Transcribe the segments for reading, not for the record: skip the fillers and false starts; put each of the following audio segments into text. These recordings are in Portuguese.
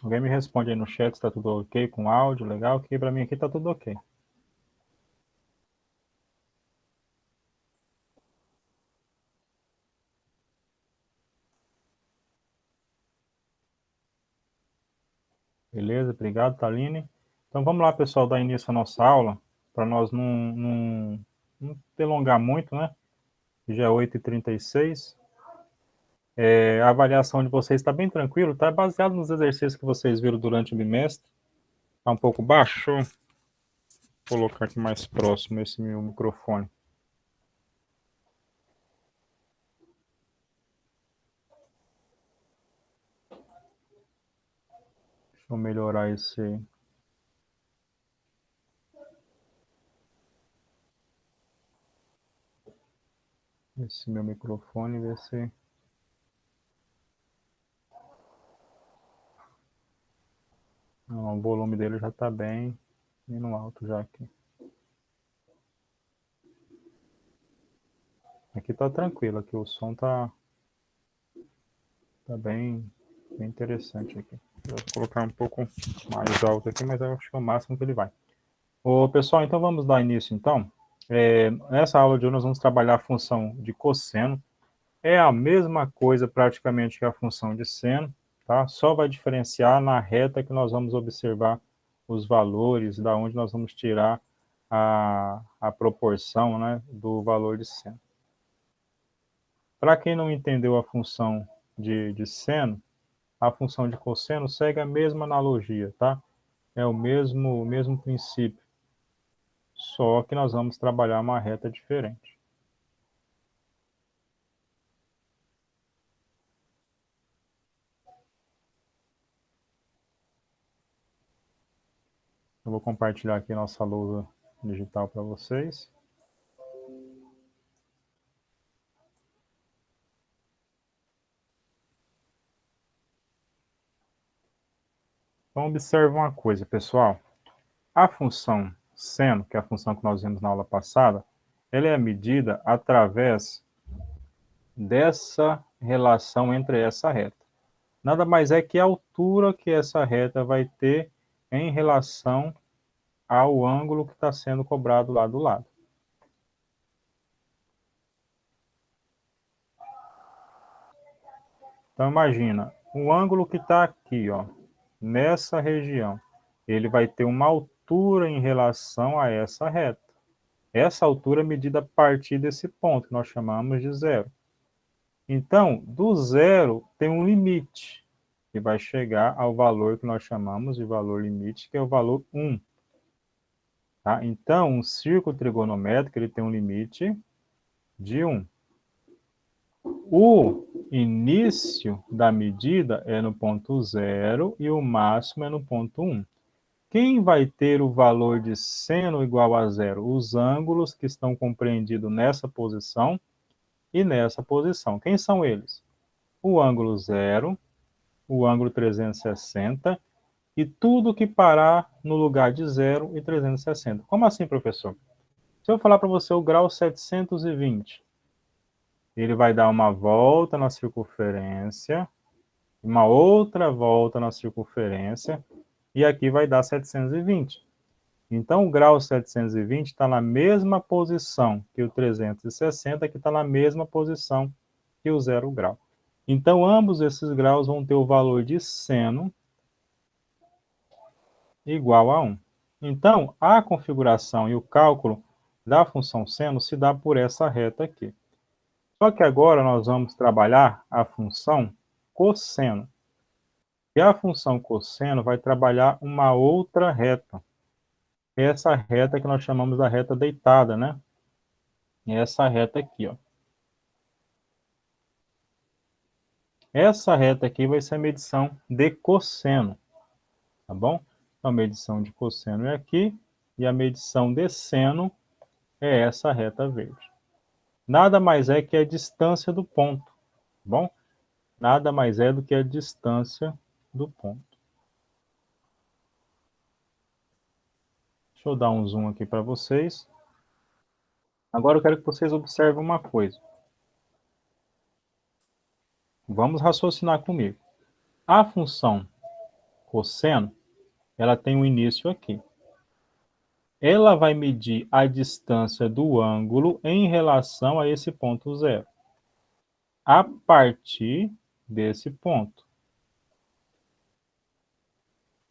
Alguém me responde aí no chat se está tudo ok com o áudio, legal? Ok, para mim aqui está tudo ok. Beleza, obrigado, Taline. Então vamos lá, pessoal, dar início à nossa aula, para nós não delongar muito, né? Já é 8h36. A avaliação de vocês está bem tranquilo, está baseado nos exercícios que vocês viram durante o bimestre. Está um pouco baixo. Deixa eu colocar aqui mais próximo esse meu microfone. Deixa eu melhorar esse meu microfone, ver se... Não, o volume dele já está bem no alto já aqui. Aqui está tranquilo, aqui o som está bem interessante aqui. Vou colocar um pouco mais alto aqui, mas eu acho que é o máximo que ele vai. Ô, pessoal, então vamos dar início então. Nessa aula de hoje nós vamos trabalhar a função de cosseno. É a mesma coisa praticamente que a função de seno, tá? Só vai diferenciar na reta que nós vamos observar os valores, da onde nós vamos tirar a proporção, né, do valor de seno. Para quem não entendeu a função de seno, a função de cosseno segue a mesma analogia, tá? É o mesmo princípio, só que nós vamos trabalhar uma reta diferente. Eu vou compartilhar aqui nossa lousa digital para vocês. Então, observe uma coisa, pessoal. A função seno, que é a função que nós vimos na aula passada, ela é medida através dessa relação entre essa reta. Nada mais é que a altura que essa reta vai ter em relação ao ângulo que está sendo cobrado lá do lado. Então, imagina, o ângulo que está aqui, ó, nessa região, ele vai ter uma altura em relação a essa reta. Essa altura é medida a partir desse ponto, que nós chamamos de zero. Então, do zero tem um limite, que vai chegar ao valor que nós chamamos de valor limite, que é o valor 1. Tá? Então, um círculo trigonométrico ele tem um limite de 1. O início da medida é no ponto 0 e o máximo é no ponto 1. Quem vai ter o valor de seno igual a zero? Os ângulos que estão compreendidos nessa posição e nessa posição. Quem são eles? O ângulo 0, o ângulo 360 e tudo que parar no lugar de 0 e 360. Como assim, professor? Se eu falar para você o grau 720, ele vai dar uma volta na circunferência, uma outra volta na circunferência, e aqui vai dar 720. Então, o grau 720 está na mesma posição que o 360, que está na mesma posição que o 0 grau. Então, ambos esses graus vão ter o valor de seno igual a 1. Então, a configuração e o cálculo da função seno se dá por essa reta aqui. Só que agora nós vamos trabalhar a função cosseno. E a função cosseno vai trabalhar uma outra reta. Essa reta que nós chamamos da reta deitada, né? Essa reta aqui, ó. Essa reta aqui vai ser a medição de cosseno, tá bom? Então, a medição de cosseno é aqui e a medição de seno é essa reta verde. Nada mais é que a distância do ponto, tá bom? Nada mais é do que a distância do ponto. Deixa eu dar um zoom aqui para vocês. Agora eu quero que vocês observem uma coisa. Vamos raciocinar comigo. A função cosseno, ela tem um início aqui. Ela vai medir a distância do ângulo em relação a esse ponto zero. A partir desse ponto.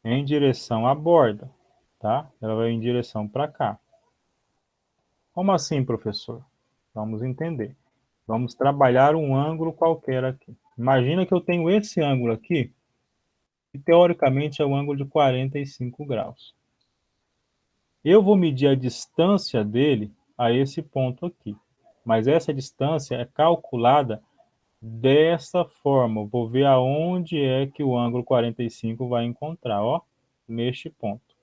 Em direção à borda, tá? Ela vai em direção para cá. Como assim, professor? Vamos entender. Vamos trabalhar um ângulo qualquer aqui. Imagina que eu tenho esse ângulo aqui, que teoricamente é o ângulo de 45 graus. Eu vou medir a distância dele a esse ponto aqui. Mas essa distância é calculada dessa forma. Eu vou ver aonde é que o ângulo 45 vai encontrar, ó, neste ponto.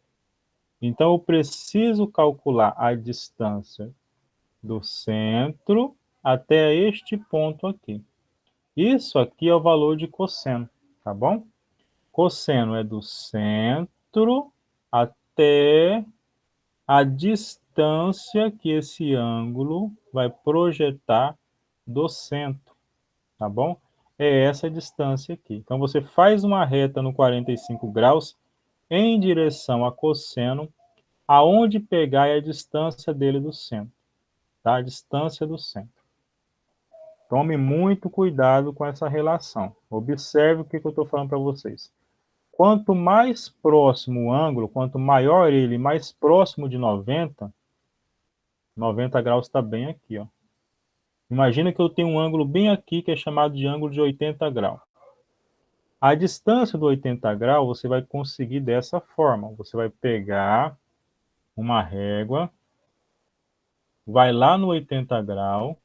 Então, eu preciso calcular a distância do centro até este ponto aqui. Isso aqui é o valor de cosseno, tá bom? Cosseno é do centro até a distância que esse ângulo vai projetar do centro, tá bom? É essa distância aqui. Então, você faz uma reta no 45 graus em direção a cosseno, aonde pegar é a distância dele do centro, tá? A distância do centro. Tome muito cuidado com essa relação. Observe o que eu estou falando para vocês. Quanto mais próximo o ângulo, quanto maior ele, mais próximo de 90 graus está bem aqui, ó. Imagina que eu tenho um ângulo bem aqui, que é chamado de ângulo de 80 graus. A distância do 80 graus você vai conseguir dessa forma. Você vai pegar uma régua, vai lá no 80 graus,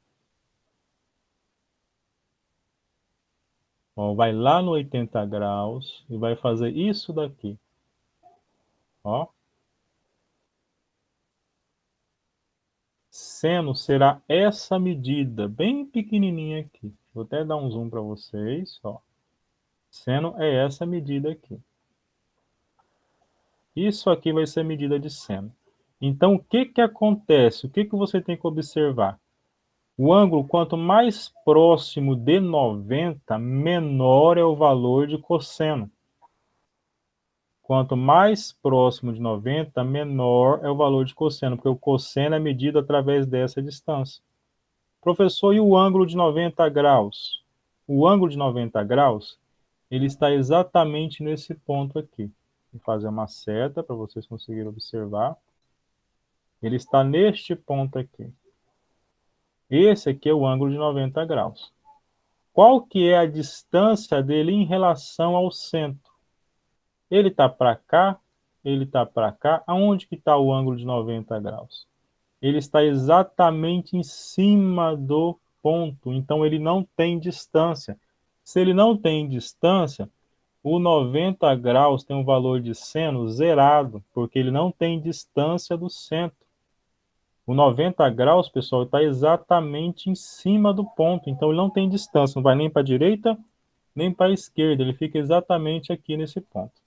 ó, vai lá no 80 graus e vai fazer isso daqui. Ó. Seno será essa medida, bem pequenininha aqui. Vou até dar um zoom para vocês, ó. Seno é essa medida aqui. Isso aqui vai ser a medida de seno. Então, o que que acontece? O que que você tem que observar? O ângulo, quanto mais próximo de 90, menor é o valor de cosseno. Quanto mais próximo de 90, menor é o valor de cosseno, porque o cosseno é medido através dessa distância. Professor, e o ângulo de 90 graus? O ângulo de 90 graus, ele está exatamente nesse ponto aqui. Vou fazer uma seta para vocês conseguirem observar. Ele está neste ponto aqui. Esse aqui é o ângulo de 90 graus. Qual que é a distância dele em relação ao centro? Ele está para cá, ele está para cá. Aonde que está o ângulo de 90 graus? Ele está exatamente em cima do ponto, então ele não tem distância. Se ele não tem distância, o 90 graus tem um valor de seno zerado, porque ele não tem distância do centro. O 90 graus, pessoal, está exatamente em cima do ponto, então ele não tem distância, não vai nem para a direita, nem para a esquerda, ele fica exatamente aqui nesse ponto.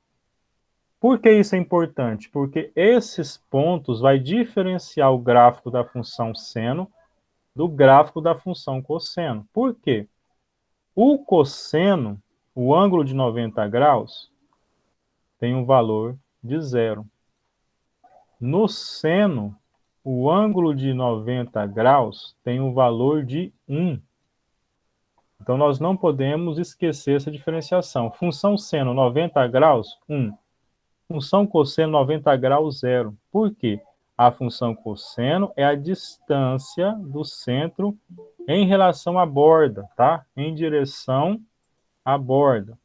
Por que isso é importante? Porque esses pontos vai diferenciar o gráfico da função seno do gráfico da função cosseno. Por quê? O cosseno, o ângulo de 90 graus, tem um valor de zero. No seno, o ângulo de 90 graus tem um valor de 1. Então, nós não podemos esquecer essa diferenciação. Função seno 90 graus, 1. Função cosseno 90 graus, 0. Por quê? A função cosseno é a distância do centro em relação à borda, tá? Em direção à borda.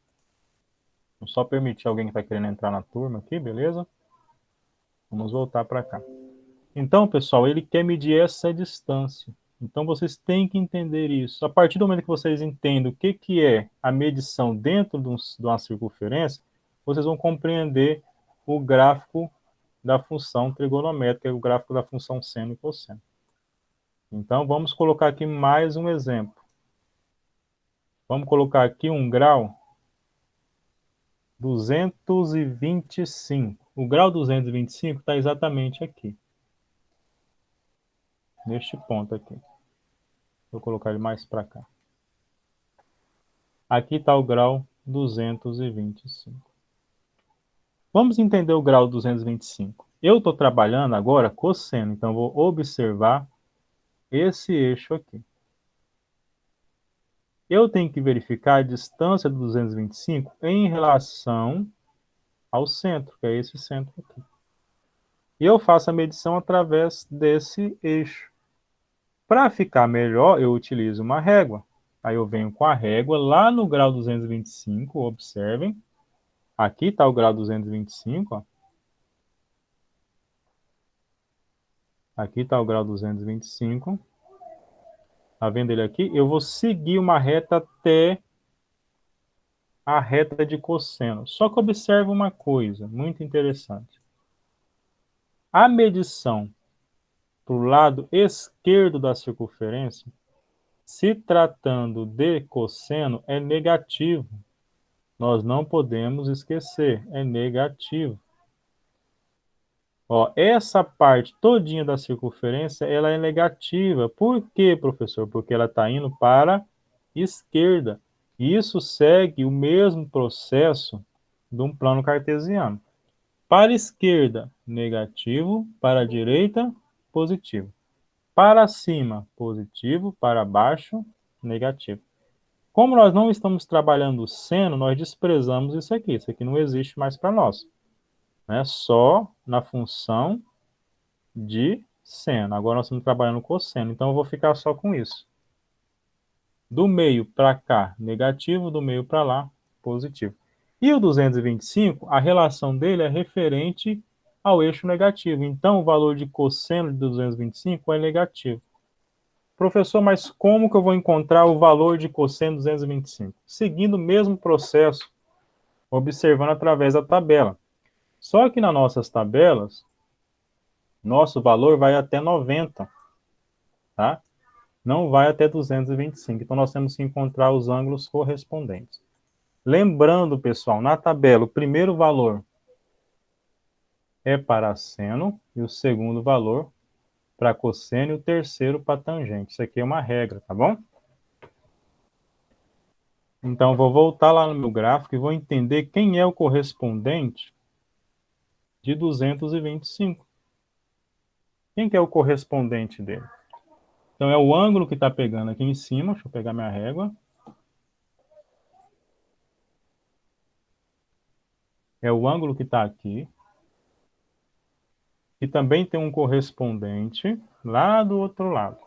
Vou só permitir alguém que está querendo entrar na turma aqui, beleza? Vamos voltar para cá. Então, pessoal, ele quer medir essa distância. Então, vocês têm que entender isso. A partir do momento que vocês entendem o que, que é a medição dentro de uma circunferência, vocês vão compreender o gráfico da função trigonométrica, o gráfico da função seno e cosseno. Então, vamos colocar aqui mais um exemplo. Vamos colocar aqui um grau 225. O grau 225 está exatamente aqui. Neste ponto aqui. Vou colocar ele mais para cá. Aqui está o grau 225. Vamos entender o grau 225. Eu estou trabalhando agora cosseno, então vou observar esse eixo aqui. Eu tenho que verificar a distância do 225 em relação ao centro, que é esse centro aqui. E eu faço a medição através desse eixo. Para ficar melhor, eu utilizo uma régua. Aí eu venho com a régua lá no grau 225, observem. Aqui está o grau 225, ó. Aqui está o grau 225. Tá vendo ele aqui? Eu vou seguir uma reta até a reta de cosseno. Só que observe uma coisa muito interessante. A medição para o lado esquerdo da circunferência, se tratando de cosseno, é negativo. Nós não podemos esquecer, é negativo. Ó, essa parte todinha da circunferência, ela é negativa. Por quê, professor? Porque ela está indo para a esquerda. E isso segue o mesmo processo de um plano cartesiano. Para a esquerda, negativo. Para a direita, positivo. Para cima, positivo. Para baixo, negativo. Como nós não estamos trabalhando o seno, nós desprezamos isso aqui. Isso aqui não existe mais para nós. Né? Só na função de seno. Agora nós estamos trabalhando cosseno, então eu vou ficar só com isso. Do meio para cá, negativo, do meio para lá, positivo. E o 225, a relação dele é referente ao eixo negativo. Então, o valor de cosseno de 225 é negativo. Professor, mas como que eu vou encontrar o valor de cosseno de 225? Seguindo o mesmo processo, observando através da tabela. Só que nas nossas tabelas, nosso valor vai até 90, tá? Não vai até 225. Então, nós temos que encontrar os ângulos correspondentes. Lembrando, pessoal, na tabela, o primeiro valor é para seno e o segundo valor para cosseno e o terceiro para tangente. Isso aqui é uma regra, tá bom? Então, vou voltar lá no meu gráfico e vou entender quem é o correspondente de 225. Quem que é o correspondente dele? Então, é o ângulo que está pegando aqui em cima. Deixa eu pegar minha régua. É o ângulo que está aqui. E também tem um correspondente lá do outro lado.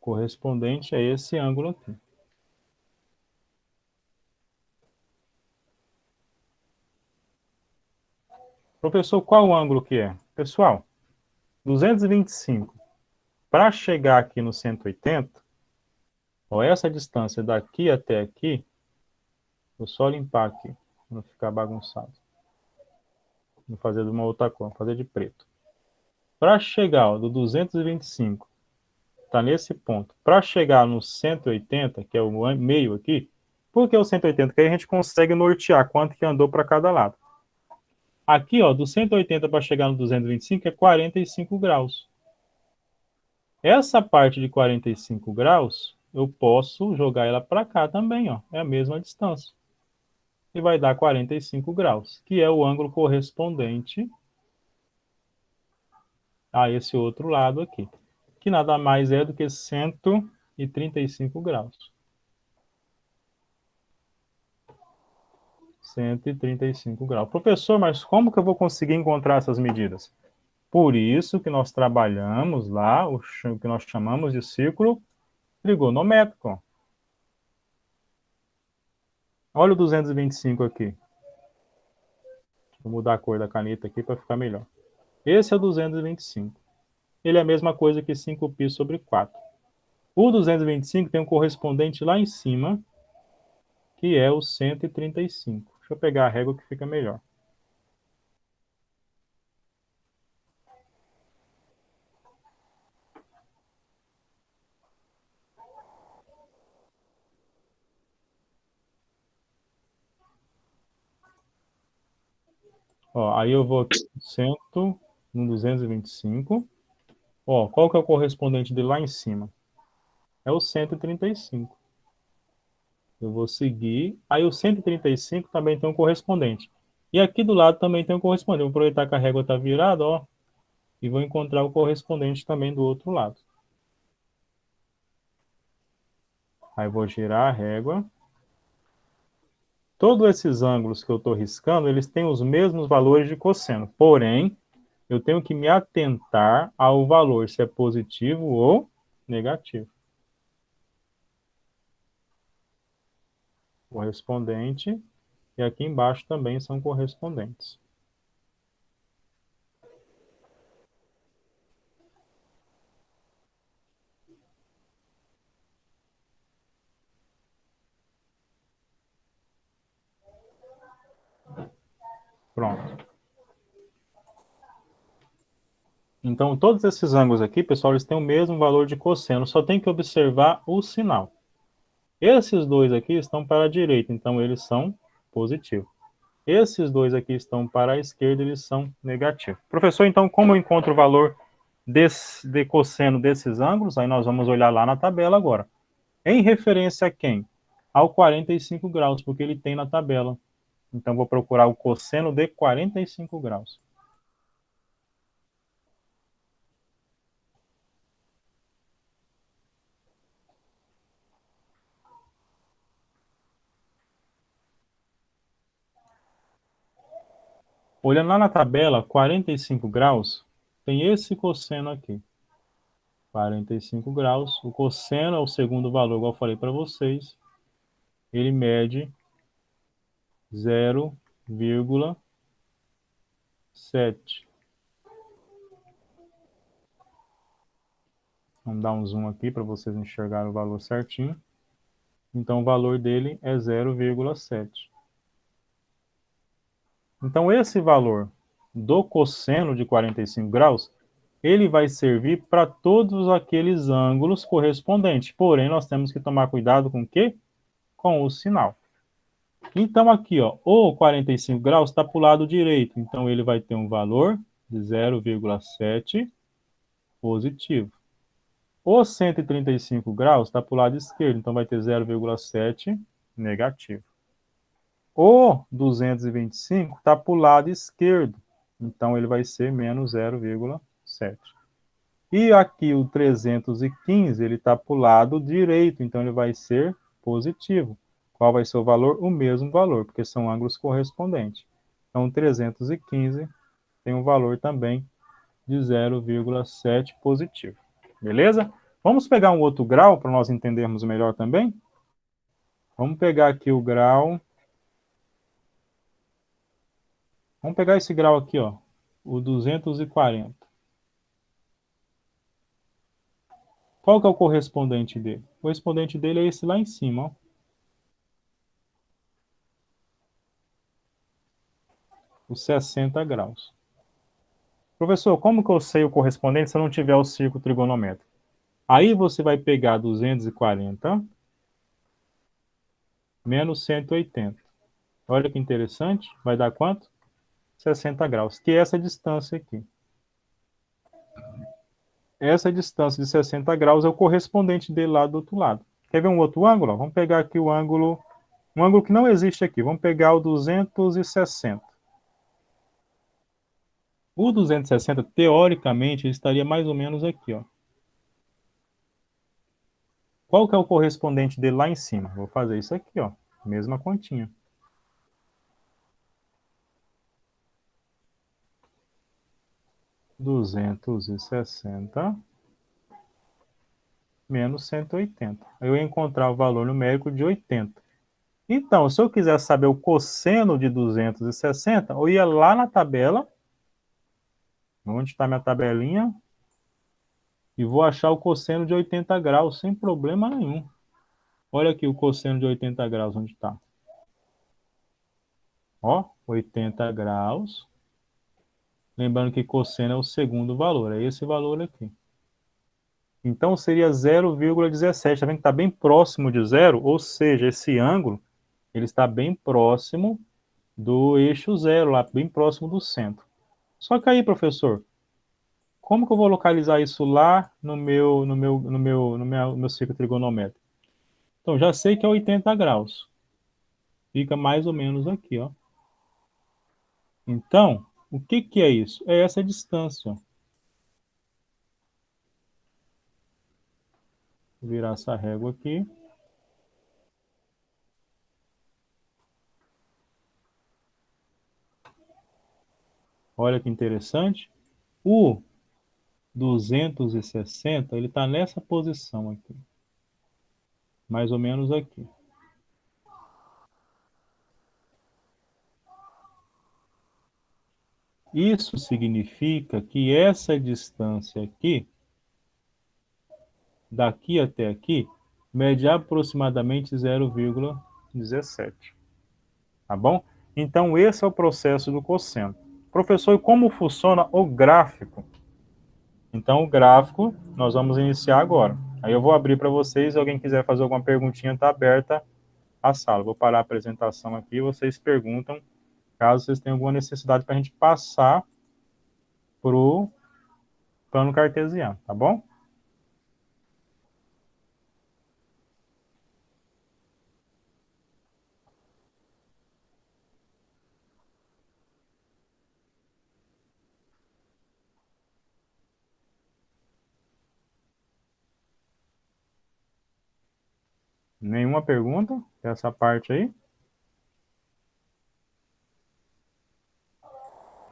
Correspondente a esse ângulo aqui. Professor, qual o ângulo que é? Pessoal, 225. Para chegar aqui no 180, ó, essa distância daqui até aqui, vou só limpar aqui, para não ficar bagunçado. Vou fazer de uma outra cor, vou fazer de preto. Para chegar ó, do 225, está nesse ponto. Para chegar no 180, que é o meio aqui, por que o 180? Porque aí a gente consegue nortear quanto que andou para cada lado. Aqui, ó, do 180 para chegar no 225 é 45 graus. Essa parte de 45 graus, eu posso jogar ela para cá também, ó. É a mesma distância. E vai dar 45 graus, que é o ângulo correspondente a esse outro lado aqui, que nada mais é do que 135 graus. 135 graus. Professor, mas como que eu vou conseguir encontrar essas medidas? Por isso que nós trabalhamos lá o que nós chamamos de círculo trigonométrico. Olha o 225 aqui. Vou mudar a cor da caneta aqui para ficar melhor. Esse é o 225. Ele é a mesma coisa que 5π sobre 4. O 225 tem um correspondente lá em cima, que é o 135. Deixa eu pegar a régua que fica melhor. Ó, aí eu vou aqui, 100 no 225. Ó, qual que é o correspondente dele lá em cima? é o 135. Eu vou seguir. Aí o 135 também tem um correspondente. E aqui do lado também tem um correspondente. Vou aproveitar que a régua está virada, ó, e vou encontrar o correspondente também do outro lado. Aí vou girar a régua. Todos esses ângulos que eu estou riscando, eles têm os mesmos valores de cosseno. Porém, eu tenho que me atentar ao valor, se é positivo ou negativo. Correspondente. E aqui embaixo também são correspondentes. Pronto. Então, todos esses ângulos aqui, pessoal, eles têm o mesmo valor de cosseno, só tem que observar o sinal. Esses dois aqui estão para a direita, então eles são positivos. Esses dois aqui estão para a esquerda, eles são negativos. Professor, então, como eu encontro o valor de cosseno desses ângulos? Aí nós vamos olhar lá na tabela agora. Em referência a quem? Ao 45 graus, porque ele tem na tabela. Então, vou procurar o cosseno de 45 graus. Olhando lá na tabela, 45 graus, tem esse cosseno aqui. 45 graus. O cosseno é o segundo valor, igual eu falei para vocês. Ele mede 0,7. Vamos dar um zoom aqui para vocês enxergarem o valor certinho. Então, o valor dele é 0,7. Então, esse valor do cosseno de 45 graus, ele vai servir para todos aqueles ângulos correspondentes. Porém, nós temos que tomar cuidado com o quê? Com o sinal. Então, aqui, ó, o 45 graus está para o lado direito. Então, ele vai ter um valor de 0,7 positivo. O 135 graus está para o lado esquerdo. Então, vai ter 0,7 negativo. O 225 está para o lado esquerdo. Então, ele vai ser menos 0,7. E aqui o 315, ele está para o lado direito. Então, ele vai ser positivo. Qual vai ser o valor? O mesmo valor, porque são ângulos correspondentes. Então, 315 tem um valor também de 0,7 positivo. Beleza? Vamos pegar um outro grau para nós entendermos melhor também? Vamos pegar aqui o grau. Vamos pegar esse grau aqui, ó, o 240. Qual que é o correspondente dele? O correspondente dele é esse lá em cima, ó. Os 60 graus. Professor, como que eu sei o correspondente se eu não tiver o círculo trigonométrico? Aí você vai pegar 240 menos 180. Olha que interessante. Vai dar quanto? 60 graus, que é essa distância aqui. Essa distância de 60 graus é o correspondente dele lá do outro lado. Quer ver um outro ângulo? Vamos pegar aqui um ângulo que não existe aqui. Vamos pegar o 260. O 260, teoricamente, ele estaria mais ou menos aqui, ó. Qual que é o correspondente dele lá em cima? Vou fazer isso aqui, ó. Mesma continha. 260 menos 180. Eu ia encontrar o valor numérico de 80. Então, se eu quiser saber o cosseno de 260, eu ia lá na tabela, onde está minha tabelinha, e vou achar o cosseno de 80 graus, sem problema nenhum. Olha aqui o cosseno de 80 graus, onde está. Ó, 80 graus. Lembrando que cosseno é o segundo valor, é esse valor aqui. Então, seria 0,17. Está vendo que está bem próximo de zero? Ou seja, esse ângulo ele está bem próximo do eixo zero, lá, bem próximo do centro. Só que aí, professor, Como que eu vou localizar isso lá no meu círculo trigonométrico? Então, já sei que é 80 graus. Fica mais ou menos aqui, ó. Então, o que que é isso? É essa distância, ó. Vou virar essa régua aqui. Olha que interessante. O 260, ele está nessa posição aqui. Mais ou menos aqui. Isso significa que essa distância aqui, daqui até aqui, mede aproximadamente 0,17. Tá bom? Então, esse é o processo do cosseno. Professor, e como funciona o gráfico? Então, o gráfico nós vamos iniciar agora. Aí eu vou abrir para vocês, se alguém quiser fazer alguma perguntinha, está aberta a sala. Vou parar a apresentação aqui e vocês perguntam, caso vocês tenham alguma necessidade para a gente passar para o plano cartesiano, tá bom? Nenhuma pergunta dessa parte aí?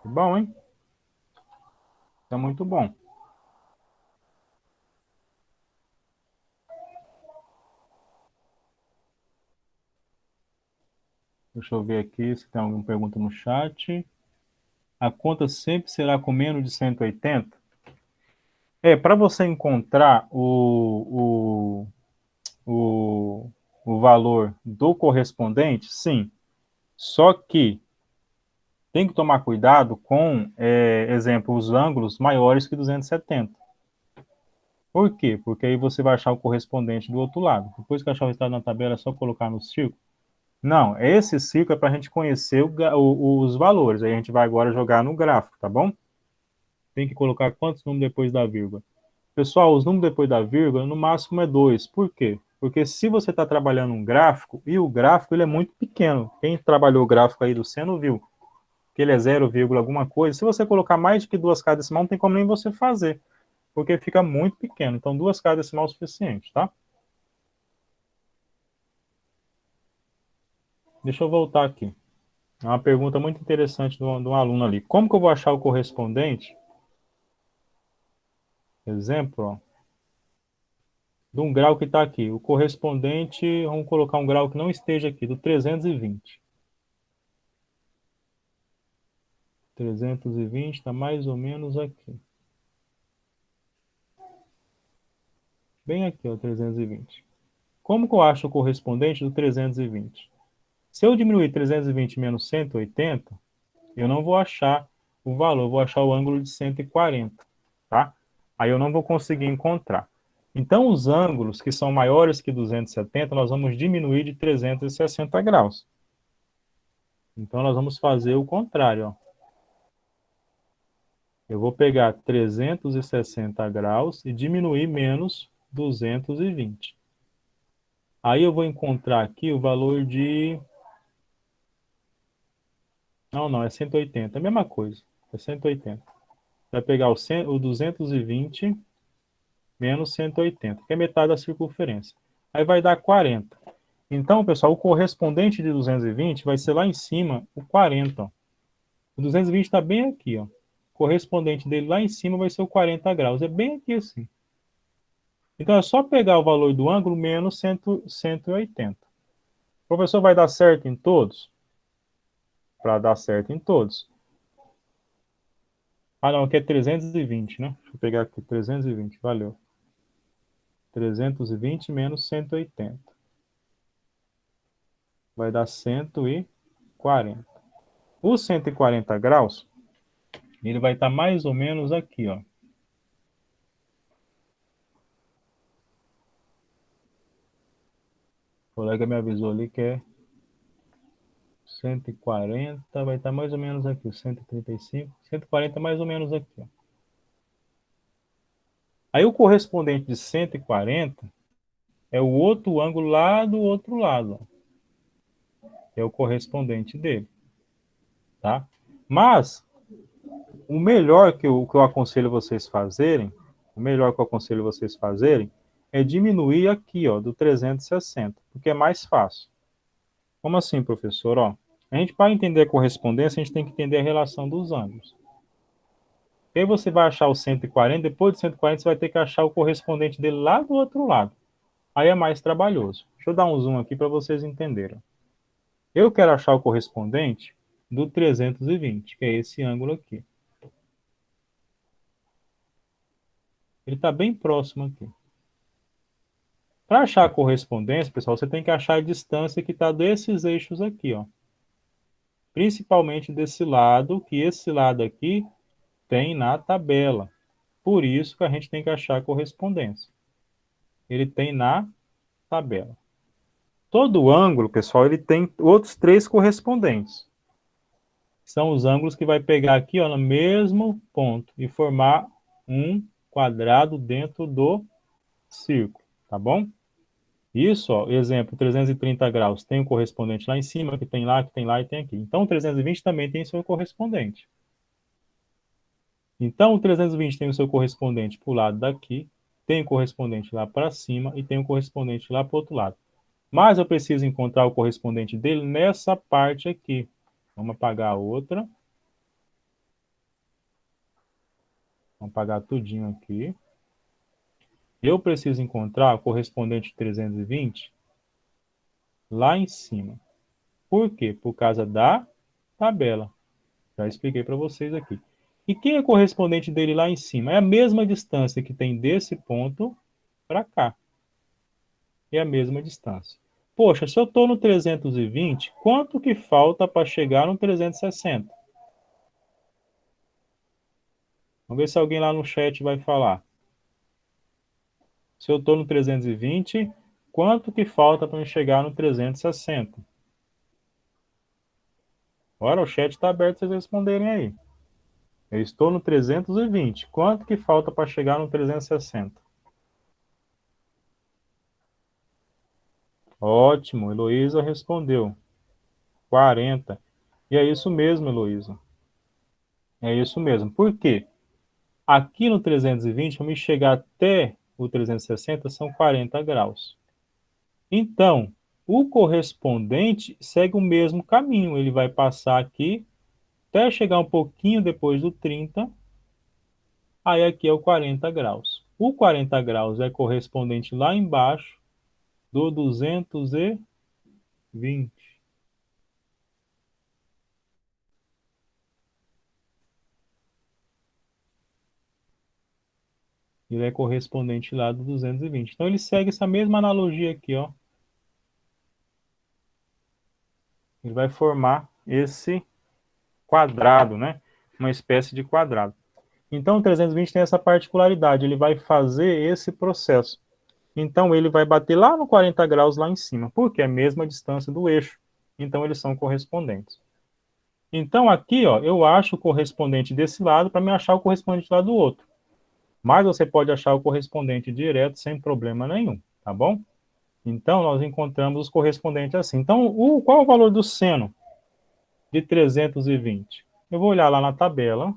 Que bom, hein? Tá muito bom. Deixa eu ver aqui se tem alguma pergunta no chat. A conta sempre será com menos de 180? Para você encontrar o valor do correspondente, sim. Só que tem que tomar cuidado com, exemplo, os ângulos maiores que 270. Por quê? Porque aí você vai achar o correspondente do outro lado. Depois que achar o resultado na tabela, é só colocar no círculo. Não, esse ciclo é para a gente conhecer os valores. Aí a gente vai agora jogar no gráfico, tá bom? Tem que colocar quantos números depois da vírgula. Pessoal, os números depois da vírgula, no máximo é 2. Por quê? Porque se você está trabalhando um gráfico, e o gráfico ele é muito pequeno. Quem trabalhou o gráfico aí do seno viu que ele é 0, alguma coisa. Se você colocar mais de que duas casas decimal, não tem como nem você fazer, porque fica muito pequeno. Então, duas casas decimal é o suficiente, tá? Deixa eu voltar aqui. É uma pergunta muito interessante de um aluno ali. Como que eu vou achar o correspondente? Exemplo, ó, de um grau que está aqui. O correspondente, vamos colocar um grau que não esteja aqui, do 320. 320 está mais ou menos aqui. Bem aqui, ó, 320. Como que eu acho o correspondente do 320? Se eu diminuir 320 menos 180, eu não vou achar o valor, eu vou achar o ângulo de 140, tá? Aí eu não vou conseguir encontrar. Então, os ângulos que são maiores que 270, nós vamos diminuir de 360 graus. Então, nós vamos fazer o contrário, ó. Eu vou pegar 360 graus e diminuir menos 220. Aí eu vou encontrar aqui o valor de... Não, é 180. É a mesma coisa. É 180. Vai pegar o 220 menos 180, que é metade da circunferência. Aí vai dar 40. Então, pessoal, o correspondente de 220 vai ser lá em cima o 40. Ó. O 220 está bem aqui. Ó. O correspondente dele lá em cima vai ser o 40 graus. É bem aqui assim. Então, é só pegar o valor do ângulo menos 180. O professor vai dar certo em todos? Para dar certo em todos. Ah, não, aqui é 320, né? Deixa eu pegar aqui, 320, valeu. 320 menos 180. Vai dar 140. O 140 graus, ele vai estar mais ou menos aqui, ó. O colega me avisou ali que é 140, vai estar mais ou menos aqui, 135, 140 mais ou menos aqui, ó. Aí o correspondente de 140 é o outro ângulo lá do outro lado. É o correspondente dele. Tá? Mas, o melhor que eu aconselho vocês fazerem, o melhor que eu aconselho vocês fazerem é diminuir aqui, ó, do 360, porque é mais fácil. Como assim, professor? Ó, a gente, para entender a correspondência, a gente tem que entender a relação dos ângulos. E aí você vai achar o 140, depois do 140 você vai ter que achar o correspondente dele lá do outro lado. Aí é mais trabalhoso. Deixa eu dar um zoom aqui para vocês entenderem. Eu quero achar o correspondente do 320, que é esse ângulo aqui. Ele está bem próximo aqui. Para achar a correspondência, pessoal, você tem que achar a distância que está desses eixos aqui, ó. Principalmente desse lado, que esse lado aqui tem na tabela. Por isso que a gente tem que achar a correspondência. Ele tem na tabela. Todo ângulo, pessoal, ele tem outros 3 correspondentes. São os ângulos que vai pegar aqui, ó, no mesmo ponto e formar um quadrado dentro do círculo, tá bom? Isso, ó, exemplo, 330 graus tem o correspondente lá em cima, que tem lá e tem aqui. Então, o 320 também tem seu correspondente. Então, o 320 tem o seu correspondente para o lado daqui, tem o correspondente lá para cima e tem o correspondente lá para o outro lado. Mas eu preciso encontrar o correspondente dele nessa parte aqui. Vamos apagar a outra. Vamos apagar tudinho aqui. Eu preciso encontrar o correspondente de 320 lá em cima. Por quê? Por causa da tabela. Já expliquei para vocês aqui. E quem é correspondente dele lá em cima? É a mesma distância que tem desse ponto para cá. É a mesma distância. Poxa, se eu estou no 320, quanto que falta para chegar no 360? Vamos ver se alguém lá no chat vai falar. Se eu estou no 320, quanto que falta para eu chegar no 360? Ora, o chat está aberto para vocês responderem aí. Eu estou no 320. Quanto que falta para chegar no 360? Ótimo, Heloísa respondeu. 40. E é isso mesmo, Heloísa. É isso mesmo. Por quê? Aqui no 320, para me chegar até o 360, são 40 graus. Então, o correspondente segue o mesmo caminho. Ele vai passar aqui até chegar um pouquinho depois do 30. Aí aqui é o 40 graus. O 40 graus é correspondente lá embaixo do 220. Ele é correspondente lá do 220. Então, ele segue essa mesma analogia aqui, ó. Ele vai formar esse quadrado, né? Uma espécie de quadrado. Então, o 320 tem essa particularidade. Ele vai fazer esse processo. Então, ele vai bater lá no 40 graus lá em cima, porque é a mesma distância do eixo. Então, eles são correspondentes. Então, aqui, ó, eu acho o correspondente desse lado para me achar o correspondente lá do outro. Mas você pode achar o correspondente direto sem problema nenhum, tá bom? Então, nós encontramos os correspondentes assim. Então, qual é o valor do seno de 320? Eu vou olhar lá na tabela.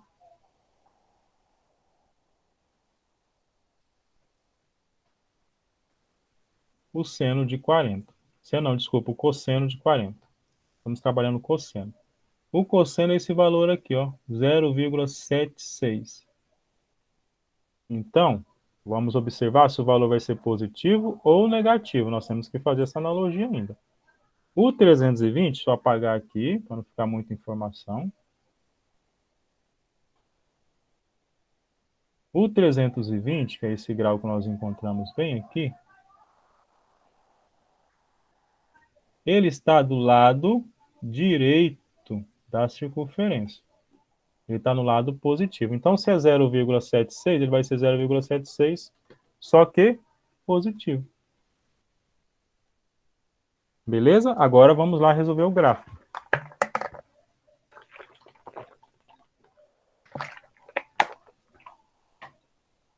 O seno de 40. Seno não, desculpa, o cosseno de 40. Estamos trabalhando cosseno. O cosseno é esse valor aqui, ó, 0,76. Então, vamos observar se o valor vai ser positivo ou negativo. Nós temos que fazer essa analogia ainda. O 320, só apagar aqui, para não ficar muita informação. O 320, que é esse grau que nós encontramos bem aqui, ele está do lado direito da circunferência. Ele está no lado positivo. Então, se é 0,76, ele vai ser 0,76, só que positivo. Beleza? Agora vamos lá resolver o gráfico.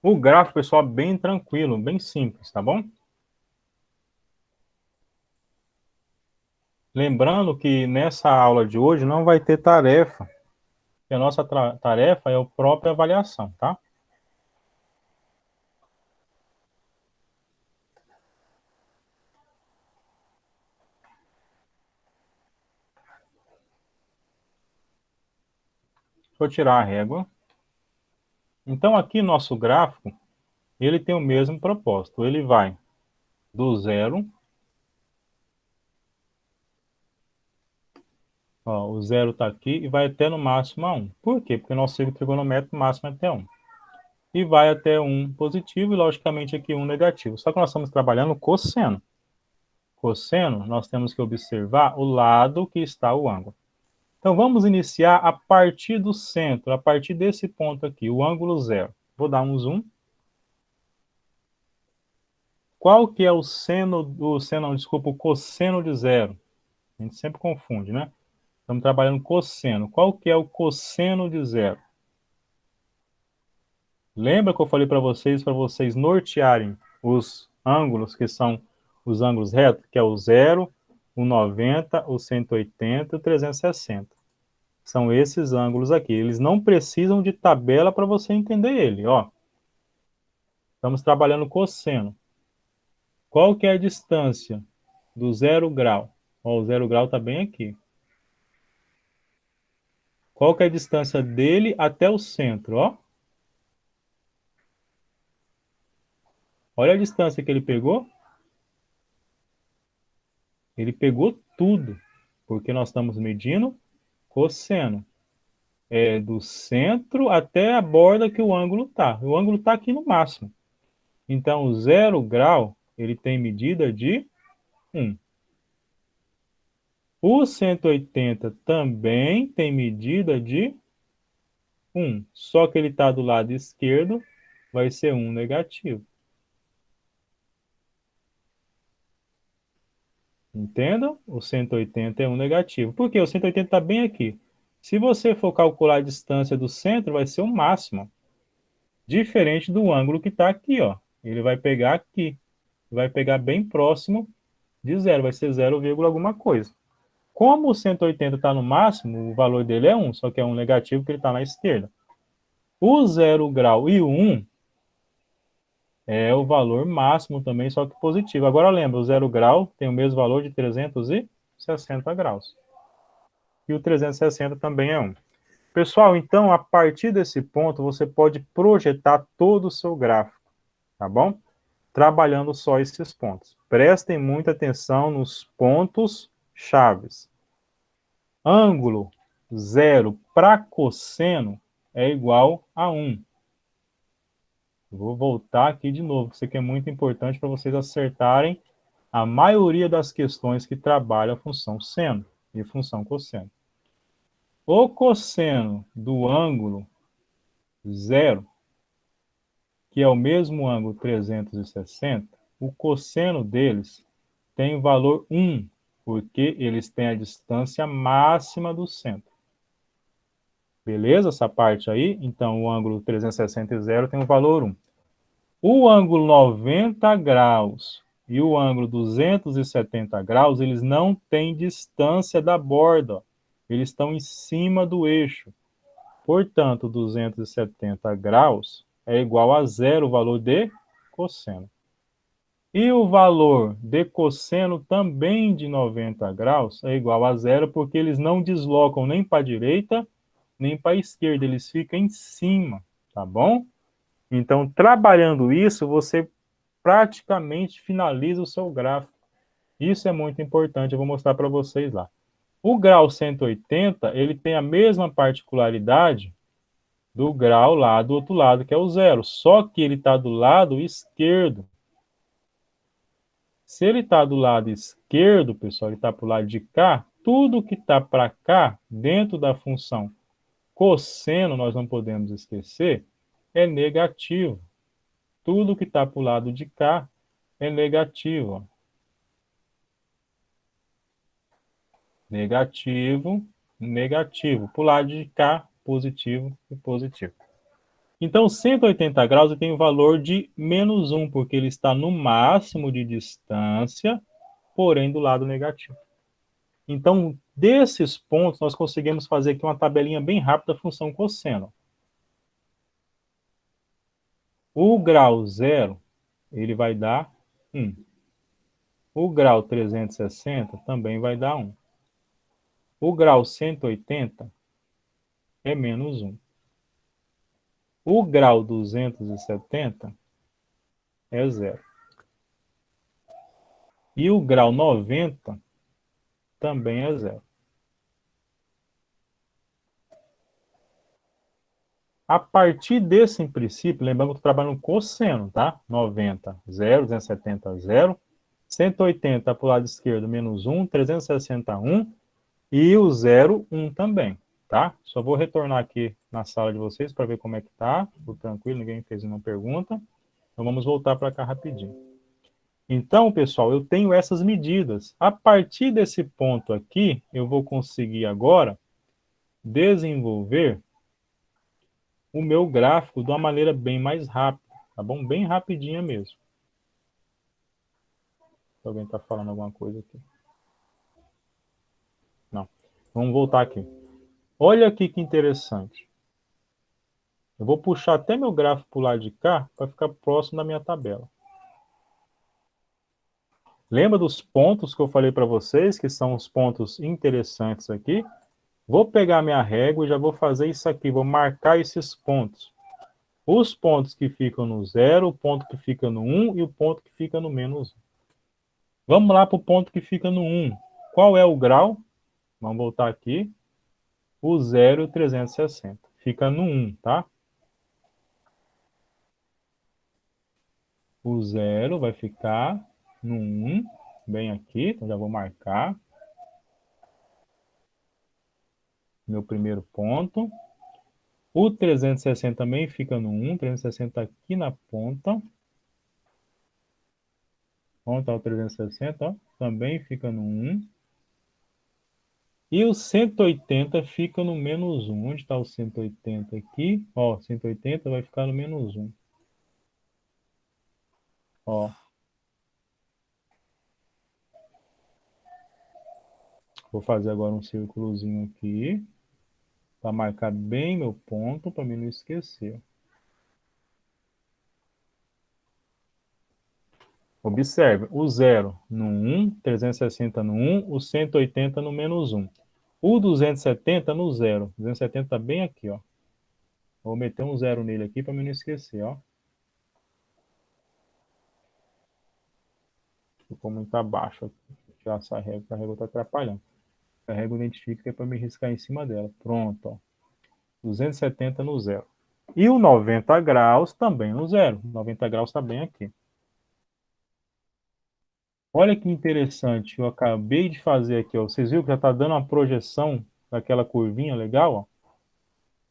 O gráfico, pessoal, é bem tranquilo, bem simples, tá bom? Lembrando que nessa aula de hoje não vai ter tarefa, e a nossa tarefa é a própria avaliação, tá? Deixa eu tirar a régua. Então, aqui nosso gráfico, ele tem o mesmo propósito. Ele vai do zero, ó, o zero está aqui, e vai até no máximo a 1. Por quê? Porque o nosso círculo trigonométrico máximo é até 1. E vai até 1 positivo e, logicamente, aqui 1 negativo. Só que nós estamos trabalhando cosseno. Cosseno, nós temos que observar o lado que está o ângulo. Então, vamos iniciar a partir do centro, a partir desse ponto aqui, o ângulo zero. Vou dar um zoom. Qual que é o desculpa, o cosseno de zero? A gente sempre confunde, né? Estamos trabalhando cosseno. Qual que é o cosseno de zero? Lembra que eu falei para vocês nortearem os ângulos, que são os ângulos retos, que é o zero, o 90, o 180 e o 360. São esses ângulos aqui. Eles não precisam de tabela para você entender ele, ó. Estamos trabalhando cosseno. Qual que é a distância do 0 grau? Ó, o 0 grau está bem aqui. Qual que é a distância dele até o centro, ó? Olha a distância que ele pegou. Ele pegou tudo, porque nós estamos medindo cosseno. É do centro até a borda que o ângulo está. O ângulo está aqui no máximo. Então, o 0 grau, ele tem medida de 1. O 180 também tem medida de 1. Só que ele está do lado esquerdo, vai ser 1 negativo. Entendam? O 180 é 1 negativo. Por quê? O 180 está bem aqui. Se você for calcular a distância do centro, vai ser o máximo. Diferente do ângulo que está aqui, ó. Ele vai pegar aqui. Vai pegar bem próximo de zero. Vai ser 0, alguma coisa. Como o 180 está no máximo, o valor dele é 1, só que é 1 negativo porque ele está na esquerda. O 0 grau e o 1 é o valor máximo também, só que positivo. Agora lembra, o 0 grau tem o mesmo valor de 360 graus. E o 360 também é 1. Pessoal, então, a partir desse ponto, você pode projetar todo o seu gráfico, tá bom? Trabalhando só esses pontos. Prestem muita atenção nos pontos chaves. Ângulo zero para cosseno é igual a 1. Vou voltar aqui de novo, isso aqui é muito importante para vocês acertarem a maioria das questões que trabalham a função seno e função cosseno. O cosseno do ângulo zero, que é o mesmo ângulo 360, o cosseno deles tem o valor 1, porque eles têm a distância máxima do centro. Beleza? Essa parte aí? Então, o ângulo 360 e 0 tem o valor 1. O ângulo 90 graus e o ângulo 270 graus, eles não têm distância da borda. Eles estão em cima do eixo. Portanto, 270 graus é igual a zero o valor de cosseno. E o valor de cosseno também de 90 graus é igual a zero, porque eles não deslocam nem para a direita, nem para a esquerda. Eles ficam em cima, tá bom? Então, trabalhando isso, você praticamente finaliza o seu gráfico. Isso é muito importante, eu vou mostrar para vocês lá. O grau 180, ele tem a mesma particularidade do grau lá do outro lado, que é o zero, só que ele está do lado esquerdo. Se ele está do lado esquerdo, pessoal, ele está para o lado de cá, tudo que está para cá, dentro da função cosseno, nós não podemos esquecer, é negativo. Tudo que está para o lado de cá é negativo. Negativo, negativo. Para o lado de cá, positivo e positivo. Então, 180 graus tem o valor de menos 1, porque ele está no máximo de distância, porém do lado negativo. Então, desses pontos, nós conseguimos fazer aqui uma tabelinha bem rápida da função cosseno. O grau 0, ele vai dar 1. O grau 360 também vai dar 1. O grau 180 é menos 1. O grau 270 é 0. E o grau 90 também é 0. A partir desse princípio, lembrando que eu estou trabalhando cosseno, tá? 90, 0, 270, 0. 180 para o lado esquerdo, menos 1. 360, 1. E o 0, 1 também, tá? Só vou retornar aqui na sala de vocês para ver como é que tá. Tudo tranquilo, ninguém fez nenhuma pergunta. Então, vamos voltar para cá rapidinho. Então, pessoal, eu tenho essas medidas. A partir desse ponto aqui, eu vou conseguir agora desenvolver o meu gráfico de uma maneira bem mais rápida, tá bom? Bem rapidinha mesmo. Se alguém está falando alguma coisa aqui. Não. Vamos voltar aqui. Olha aqui que interessante. Eu vou puxar até meu gráfico para o lado de cá para ficar próximo da minha tabela. Lembra dos pontos que eu falei para vocês, que são os pontos interessantes aqui? Vou pegar minha régua e já vou fazer isso aqui, vou marcar esses pontos. Os pontos que ficam no 0, o ponto que fica no 1 e o ponto que fica no menos 1. Vamos lá para o ponto que fica no 1. Qual é o grau? Vamos voltar aqui. O 0 e o 360. Fica no 1, tá? O 0 vai ficar no 1, bem aqui. Então já vou marcar meu primeiro ponto. O 360 também fica no 1, 360 aqui na ponta. Onde está o 360? Ó, também fica no 1. E o 180 fica no menos 1. Onde está o 180 aqui? Ó, 180 vai ficar no menos 1. Ó. Vou fazer agora um círculozinho aqui, para marcar bem meu ponto, para mim não esquecer. Observe, o 0 no 1, 360 no 1, o 180 no menos 1. O 270 no 0. 270 está bem aqui, ó. Vou meter um 0 nele aqui para mim não esquecer, ó. Ficou muito abaixo aqui. Vou tirar essa régua, a régua está atrapalhando. A régua identifica que é para me riscar em cima dela. Pronto, ó. 270 no 0. E o 90 graus também no 0. 90 graus está bem aqui. Olha que interessante, eu acabei de fazer aqui, ó. Vocês viram que já está dando uma projeção daquela curvinha legal, ó?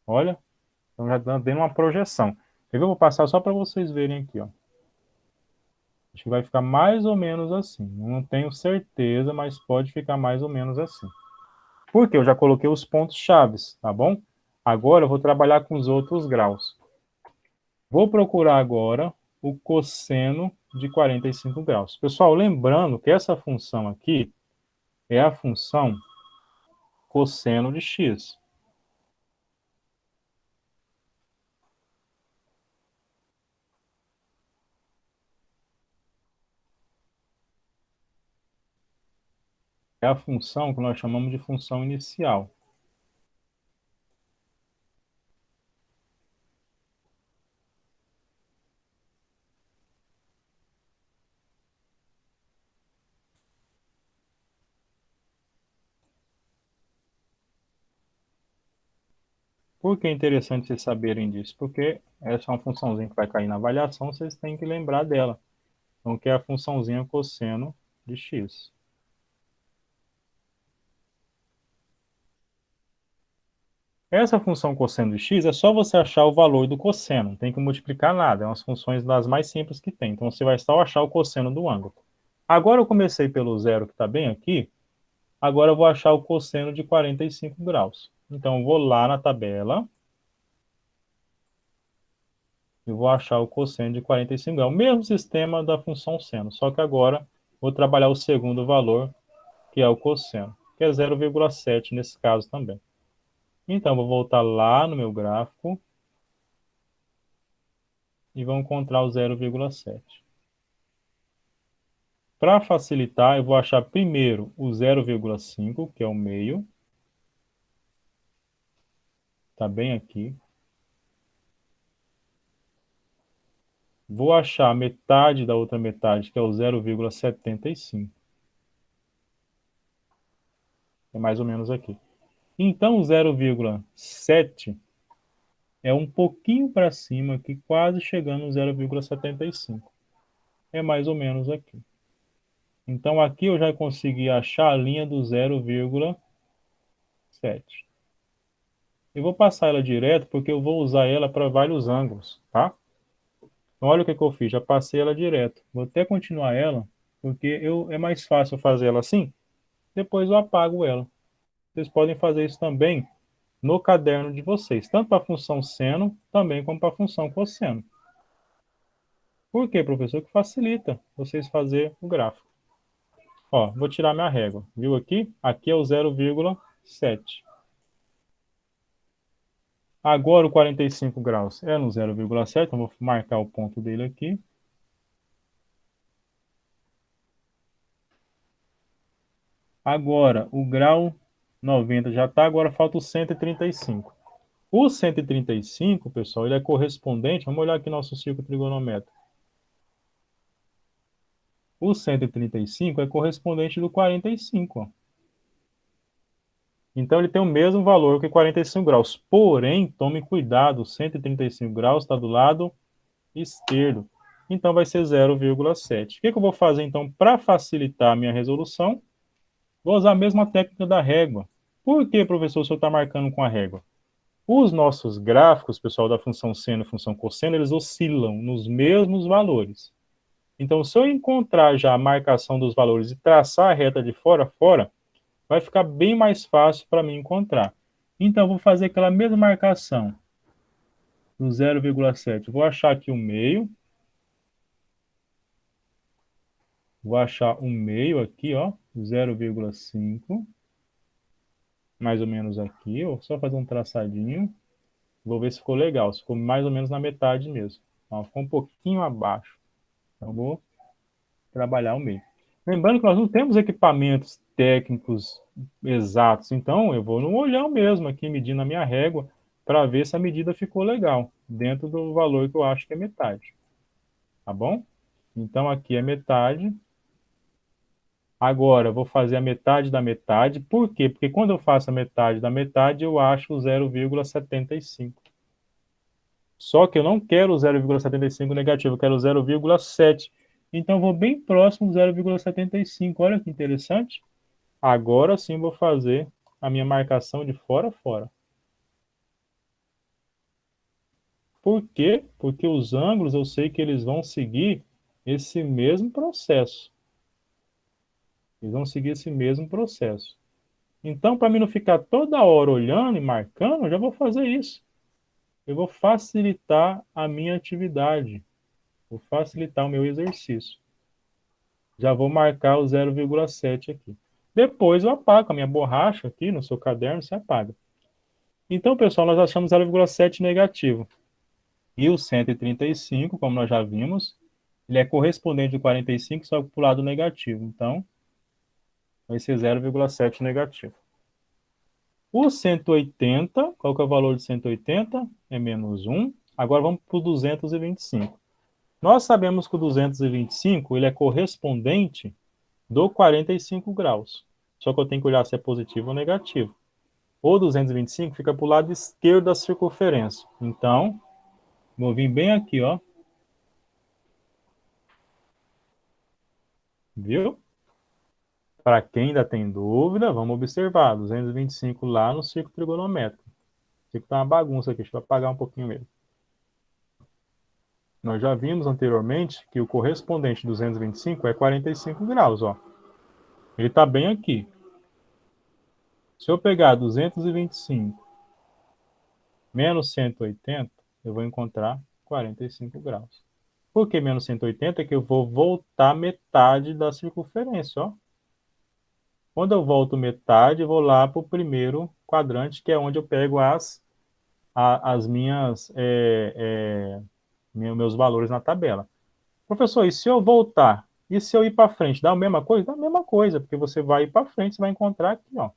Olha, então já está dando uma projeção. Eu vou passar só para vocês verem aqui, ó. Acho que vai ficar mais ou menos assim. Não tenho certeza, mas pode ficar mais ou menos assim. Porque eu já coloquei os pontos chaves, tá bom? Agora eu vou trabalhar com os outros graus. Vou procurar agora o cosseno de 45 graus. Pessoal, lembrando que essa função aqui é a função cosseno de x. É a função que nós chamamos de função inicial. Por que é interessante vocês saberem disso? Porque essa é uma funçãozinha que vai cair na avaliação, vocês têm que lembrar dela. Então, que é a funçãozinha cosseno de x. Essa função cosseno de x é só você achar o valor do cosseno, não tem que multiplicar nada, é umas funções das mais simples que tem. Então, você vai só achar o cosseno do ângulo. Agora eu comecei pelo zero, que está bem aqui, agora eu vou achar o cosseno de 45 graus. Então, eu vou lá na tabela. e vou achar o cosseno de 45 graus. O mesmo sistema da função seno, só que agora vou trabalhar o segundo valor, que é o cosseno, que é 0,7 nesse caso também. Então, vou voltar lá no meu gráfico e vou encontrar o 0,7. Para facilitar, eu vou achar primeiro o 0,5, que é o meio. Está bem aqui. Vou achar a metade da outra metade, que é o 0,75. É mais ou menos aqui. Então, o 0,7 é um pouquinho para cima aqui, quase chegando no 0,75. É mais ou menos aqui. Então, aqui eu já consegui achar a linha do 0,7. Eu vou passar ela direto, porque eu vou usar ela para vários ângulos, tá? Então, olha o que eu fiz, já passei ela direto. Vou até continuar ela, porque é mais fácil fazer ela assim, depois eu apago ela. Vocês podem fazer isso também no caderno de vocês, tanto para a função seno, também como para a função cosseno. Por quê, professor? Que facilita vocês fazer o gráfico. Ó, vou tirar minha régua. Viu aqui? Aqui é o 0,7. Agora o 45 graus é no 0,7, então vou marcar o ponto dele aqui. Agora, o grau 90 já está, agora falta o 135. O 135, pessoal, ele é correspondente, vamos olhar aqui nosso círculo trigonométrico. O 135 é correspondente do 45, ó. Então, ele tem o mesmo valor que 45 graus. Porém, tome cuidado, 135 graus está do lado esquerdo. Então, vai ser 0,7. O que eu vou fazer, então, para facilitar a minha resolução? Vou usar a mesma técnica da régua. Por que, professor, o senhor está marcando com a régua? Os nossos gráficos, pessoal, da função seno e função cosseno, eles oscilam nos mesmos valores. Então, se eu encontrar já a marcação dos valores e traçar a reta de fora a fora, vai ficar bem mais fácil para mim encontrar. Então, eu vou fazer aquela mesma marcação do 0,7. Vou achar aqui o meio. Vou achar um meio aqui, ó, 0,5. Mais ou menos aqui. Vou só fazer um traçadinho. Vou ver se ficou legal. Se ficou mais ou menos na metade mesmo. Ó, ficou um pouquinho abaixo. Então, vou trabalhar o meio. Lembrando que nós não temos equipamentos técnicos exatos, então eu vou no olhão mesmo aqui, medindo a minha régua, para ver se a medida ficou legal, dentro do valor que eu acho que é metade. Tá bom? Então aqui é metade. Agora eu vou fazer a metade da metade. Por quê? Porque quando eu faço a metade da metade, eu acho o 0,75. Só que eu não quero o 0,75 negativo, eu quero o 0,7. Então eu vou bem próximo do 0,75. Olha que interessante. Agora sim vou fazer a minha marcação de fora a fora. Por quê? Porque os ângulos eu sei que eles vão seguir esse mesmo processo. Eles vão seguir esse mesmo processo. Então, para mim não ficar toda hora olhando e marcando, eu já vou fazer isso. Eu vou facilitar a minha atividade. Vou facilitar o meu exercício. Já vou marcar o 0,7 aqui. Depois eu apago a minha borracha aqui no seu caderno, você apaga. Então, pessoal, nós achamos 0,7 negativo. E o 135, como nós já vimos, ele é correspondente ao 45, só que para o lado negativo. Então, vai ser 0,7 negativo. O 180, qual que é o valor de 180? É menos 1. Agora vamos para o 225. Nós sabemos que o 225 ele é correspondente do 45 graus. Só que eu tenho que olhar se é positivo ou negativo. O 225 fica para o lado esquerdo da circunferência. Então, vou vir bem aqui, ó. Viu? Para quem ainda tem dúvida, vamos observar. 225 lá no círculo trigonométrico. O círculo está uma bagunça aqui, deixa eu apagar um pouquinho mesmo. Nós já vimos anteriormente que o correspondente de 225 é 45 graus, ó. Ele está bem aqui. Se eu pegar 225 menos 180, eu vou encontrar 45 graus. Por que menos 180? É que eu vou voltar metade da circunferência, ó. Quando eu volto metade, eu vou lá para o primeiro quadrante, que é onde eu pego as minhas, meus valores na tabela. Professor, e se eu voltar? E se eu ir para frente? Dá a mesma coisa? Dá a mesma coisa, porque você vai ir para frente, você vai encontrar aqui, ó.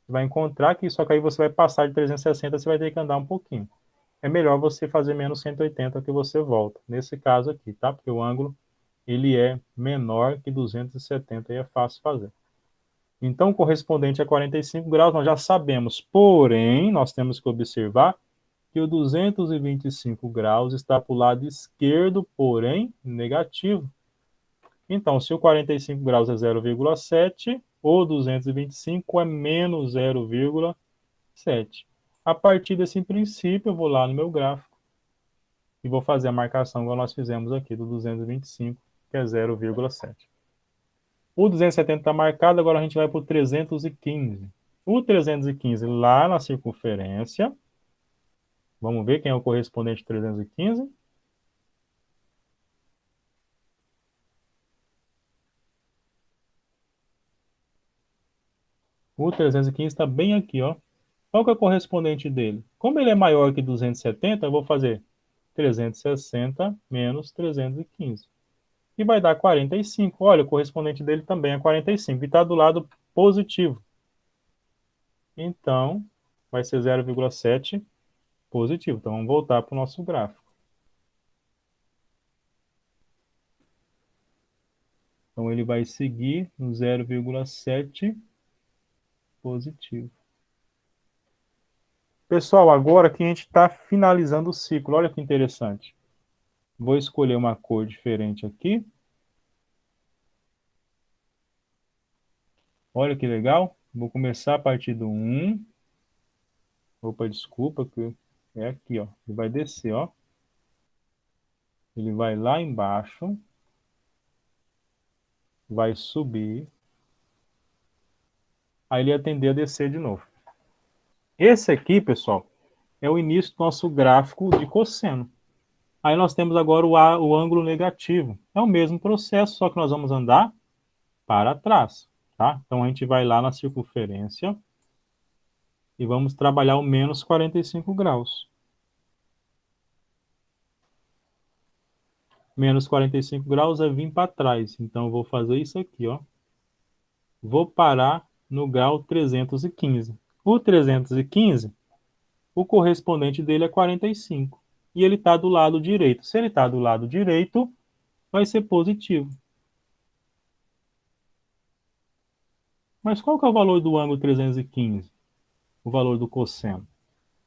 Você vai encontrar aqui, só que aí você vai passar de 360, você vai ter que andar um pouquinho. É melhor você fazer menos 180 que você volta. Nesse caso aqui, tá? Porque o ângulo, ele é menor que 270 e é fácil fazer. Então, o correspondente a 45 graus, nós já sabemos. Porém, nós temos que observar que o 225 graus está para o lado esquerdo, porém negativo. Então, se o 45 graus é 0,7, o 225 é menos 0,7. A partir desse princípio, eu vou lá no meu gráfico e vou fazer a marcação igual nós fizemos aqui do 225, que é 0,7. O 270 está marcado, agora a gente vai para o 315. O 315 lá na circunferência, vamos ver quem é o correspondente 315? O 315 está bem aqui, ó. Qual que é o correspondente dele? Como ele é maior que 270, eu vou fazer 360 menos 315. E vai dar 45. Olha, o correspondente dele também é 45. E está do lado positivo. Então, vai ser 0,7 positivo. Então, vamos voltar para o nosso gráfico. Então, ele vai seguir no 0,7 positivo. Pessoal, agora que a gente está finalizando o ciclo, olha que interessante. Vou escolher uma cor diferente aqui. Olha que legal. Vou começar a partir do 1. Opa, desculpa, que é aqui, ó. Ele vai descer, ó. Ele vai lá embaixo. Vai subir. Aí ele ia tender a descer de novo. Esse aqui, pessoal, é o início do nosso gráfico de cosseno. Aí nós temos agora o ângulo negativo. É o mesmo processo, só que nós vamos andar para trás, tá? Então a gente vai lá na circunferência e vamos trabalhar o menos 45 graus. Menos 45 graus é vir para trás. Então eu vou fazer isso aqui, ó. Vou parar no grau 315. O 315, o correspondente dele é 45. E ele está do lado direito. Se ele está do lado direito, vai ser positivo. Mas qual que é o valor do ângulo 315? O valor do cosseno?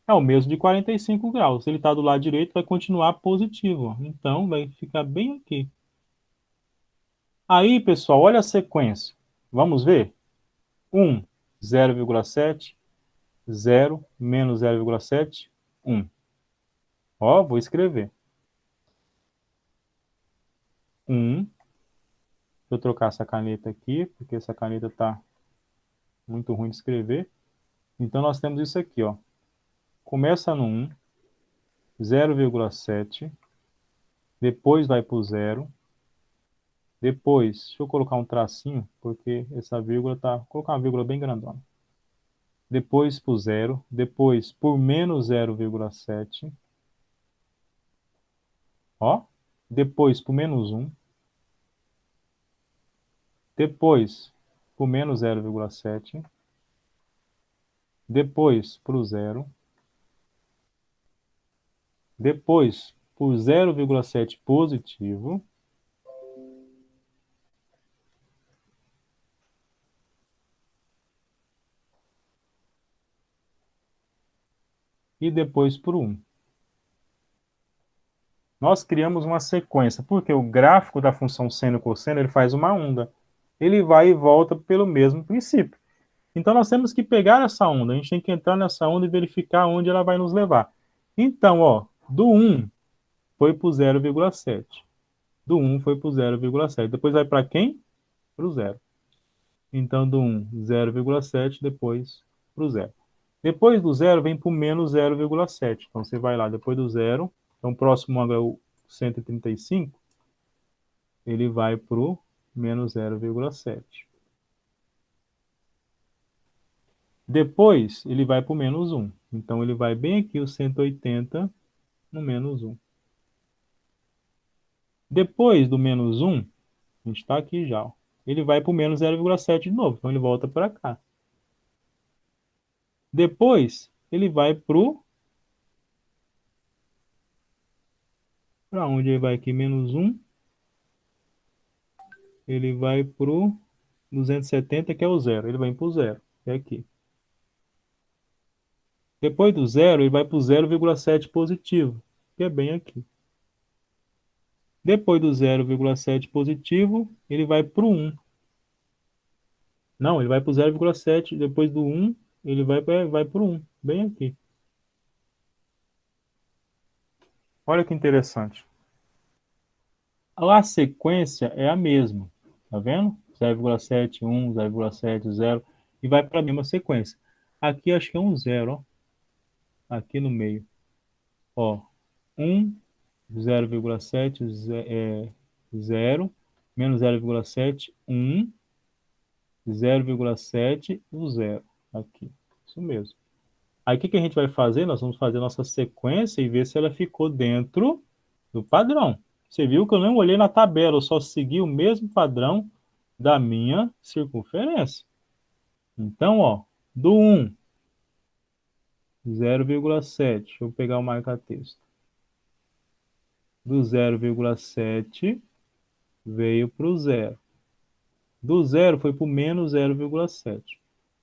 É o mesmo de 45 graus. Se ele está do lado direito, vai continuar positivo. Então, vai ficar bem aqui. Aí, pessoal, olha a sequência. Vamos ver? 1, 0,7, 0, menos 0,7, 1. Ó, vou escrever. 1. Deixa eu trocar essa caneta aqui, porque essa caneta está muito ruim de escrever. Então, nós temos isso aqui, ó. Começa no 1, 0,7, depois vai para o 0, depois, deixa eu colocar um tracinho, porque essa vírgula tá, vou colocar uma vírgula bem grandona. Depois para o 0, depois por menos 0,7, ó, depois para o menos 1, depois por menos 0,7, depois para o 0, depois por 0,7 positivo, e depois por 1. Nós criamos uma sequência, porque o gráfico da função seno e cosseno ele faz uma onda. Ele vai e volta pelo mesmo princípio. Então nós temos que pegar essa onda, a gente tem que entrar nessa onda e verificar onde ela vai nos levar. Então, ó, do 1 foi para o 0,7. Do 1 foi para o 0,7. Depois vai para quem? Para o 0. Então, do 1, 0,7, depois para o 0. Depois do 0 vem para o menos 0,7. Então, você vai lá, depois do 0, Então, o próximo ângulo é o 135, ele vai para o menos 0,7. Depois, ele vai para o menos 1. Então, ele vai bem aqui, o 180, no menos 1. Depois do menos 1, a gente está aqui já, ó, ele vai para o menos 0,7 de novo. Então, ele volta para cá. Depois, ele vai para onde ele vai aqui? Menos 1. Ele vai para o 270, que é o zero. Ele vai para o zero, que é aqui. Depois do zero, ele vai para o 0,7 positivo, que é bem aqui. Depois do 0,7 positivo, ele vai para o 1. Não, ele vai para o 0,7. Depois do 1, ele vai para o 1, bem aqui. Olha que interessante. A sequência é a mesma, tá vendo? 0,7, 1, 0,7, 0, e vai para a mesma sequência. Aqui acho que é um zero, ó. Aqui no meio. Ó, 1, 0,7, 0, menos 0,7, 1, 0,7, o 0. Aqui, isso mesmo. Aí o que a gente vai fazer? Nós vamos fazer a nossa sequência e ver se ela ficou dentro do padrão. Você viu que eu não olhei na tabela, eu só segui o mesmo padrão da minha circunferência. Então, ó, do 1, 0,7. Deixa eu pegar o marca-texto. Do 0,7 veio para o 0. Do 0 foi para o menos 0,7.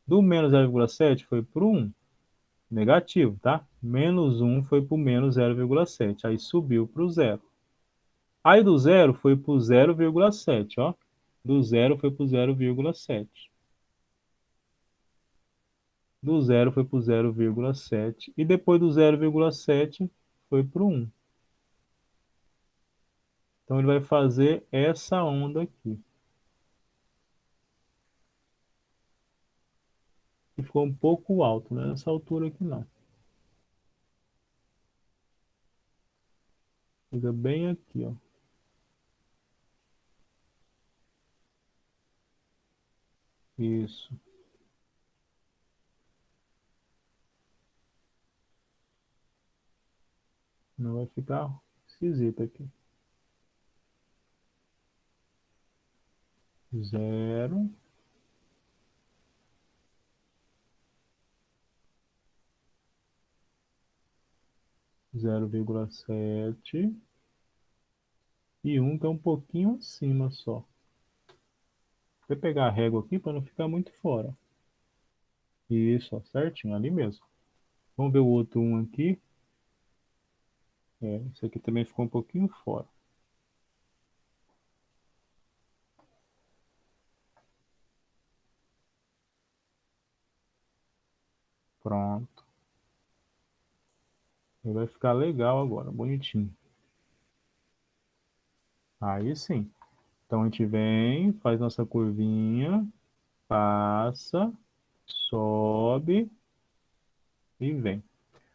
Do menos 0,7 foi para o 1. Negativo, tá? Menos 1 foi para o menos 0,7. Aí subiu para o 0. Aí do 0 foi para o 0,7, ó. Do 0 foi para o 0,7. Do 0 foi para o 0,7. E depois do 0,7 foi para o 1. Então ele vai fazer essa onda aqui. E ficou um pouco alto, né? Nessa altura aqui não. Fica bem aqui, ó. Isso. Não vai ficar esquisito aqui. 0. 0,7 e 1 que é um pouquinho acima só. Vou pegar a régua aqui para não ficar muito fora. Isso, ó, certinho, ali mesmo. Vamos ver o outro 1 aqui. Esse aqui também ficou um pouquinho fora. Pronto. Ele vai ficar legal agora, bonitinho. Aí sim. Então a gente vem, faz nossa curvinha, passa, sobe e vem.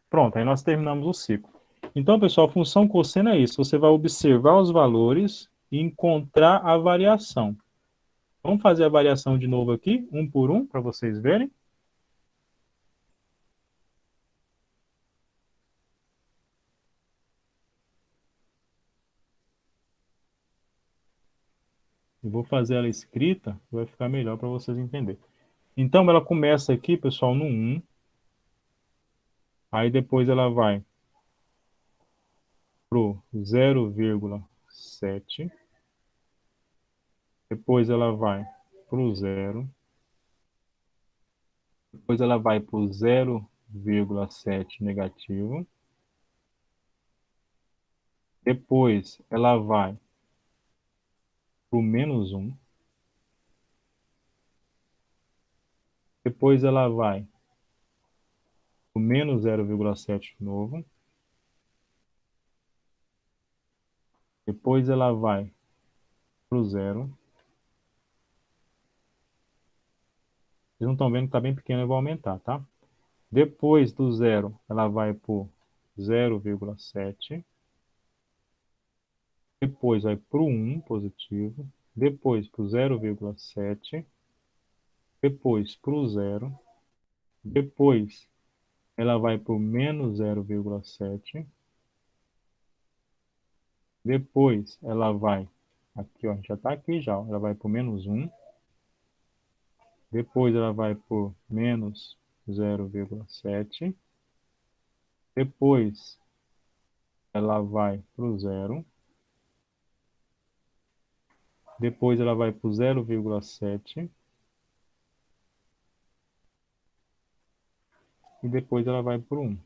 Pronto, aí nós terminamos o ciclo. Então, pessoal, a função cosseno é isso. Você vai observar os valores e encontrar a variação. Vamos fazer a variação de novo aqui, um por um, para vocês verem. Eu vou fazer ela escrita, vai ficar melhor para vocês entenderem. Então, ela começa aqui, pessoal, no 1. Aí depois ela vai pro 0,7. Depois ela vai pro 0. Depois ela vai pro 0,7 negativo. Depois ela vai pro menos 1. Depois ela vai pro menos 0,7 de novo. Depois ela vai pro 0. Vocês não estão vendo que está bem pequeno, eu vou aumentar, tá? Depois do 0, ela vai para 0,7. depois vai para o 1 positivo, depois para o 0,7, depois para o 0, depois ela vai para o menos 0,7, depois ela vai, aqui ó, a gente já está aqui já, ó, ela vai para o menos 1, depois ela vai por menos 0,7, depois ela vai para o 0, depois ela vai para o 0,7 e depois ela vai para o 1.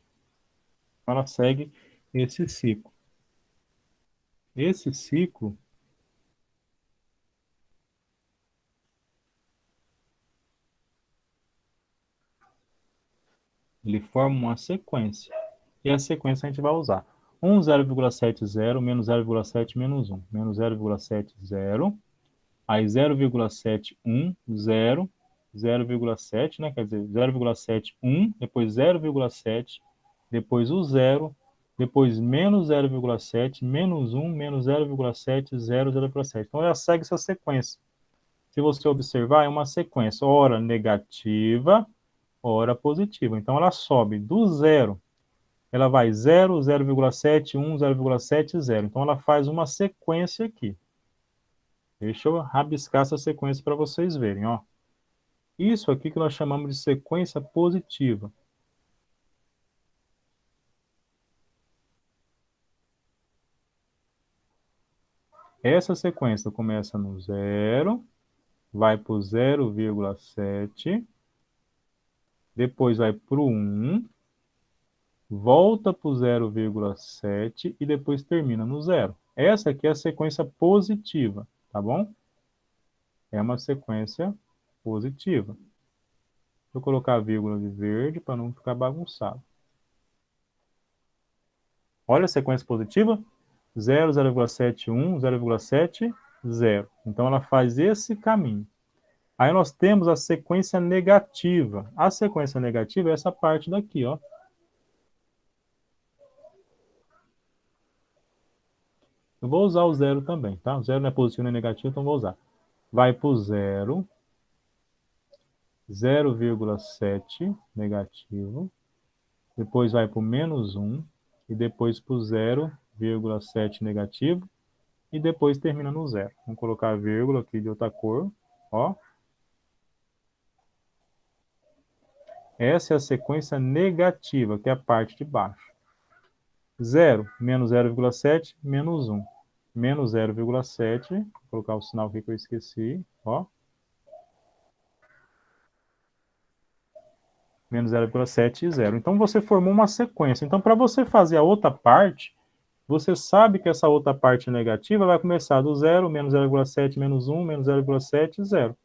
Ela segue esse ciclo. Esse ciclo, ele forma uma sequência. E a sequência a gente vai usar 1, 0,70, menos 0,7, menos 1. Menos 0,70, aí 0,71, 0, 0,7, né? Quer dizer, 0,71, depois 0,7, depois o 0, depois menos 0,7, menos 1, menos 0,7, 0, 0,7. Então, ela segue essa sequência. Se você observar, é uma sequência, ora negativa, ora positiva. Então, ela sobe do 0, ela vai 0, 0,7, 1, 0,7, 0. Então, ela faz uma sequência aqui. Deixa eu rabiscar essa sequência para vocês verem, ó. Isso aqui que nós chamamos de sequência positiva. Essa sequência começa no 0, vai para o 0,7, depois vai para o 1, volta para o 0,7 e depois termina no 0. Essa aqui é a sequência positiva, tá bom? É uma sequência positiva. Vou colocar a vírgula de verde para não ficar bagunçado. Olha a sequência positiva. 0, 0,71, 0,7, 0. Então, ela faz esse caminho. Aí nós temos a sequência negativa. A sequência negativa é essa parte daqui, ó. Eu vou usar o 0 também, tá? O 0 não é positivo nem negativo, então vou usar. Vai para o 0, 0,7 negativo, depois vai para o menos 1, e depois para o 0,7 negativo, e depois termina no 0. Vamos colocar a vírgula aqui de outra cor, ó. Essa é a sequência negativa, que é a parte de baixo. 0, menos 0,7, menos 1. Menos 0,7, vou colocar o sinal aqui que eu esqueci, ó. Menos 0,7 e 0. Então, você formou uma sequência. Então, para você fazer a outra parte, você sabe que essa outra parte negativa vai começar do 0, menos 0,7, menos 1, menos 0,7, 0.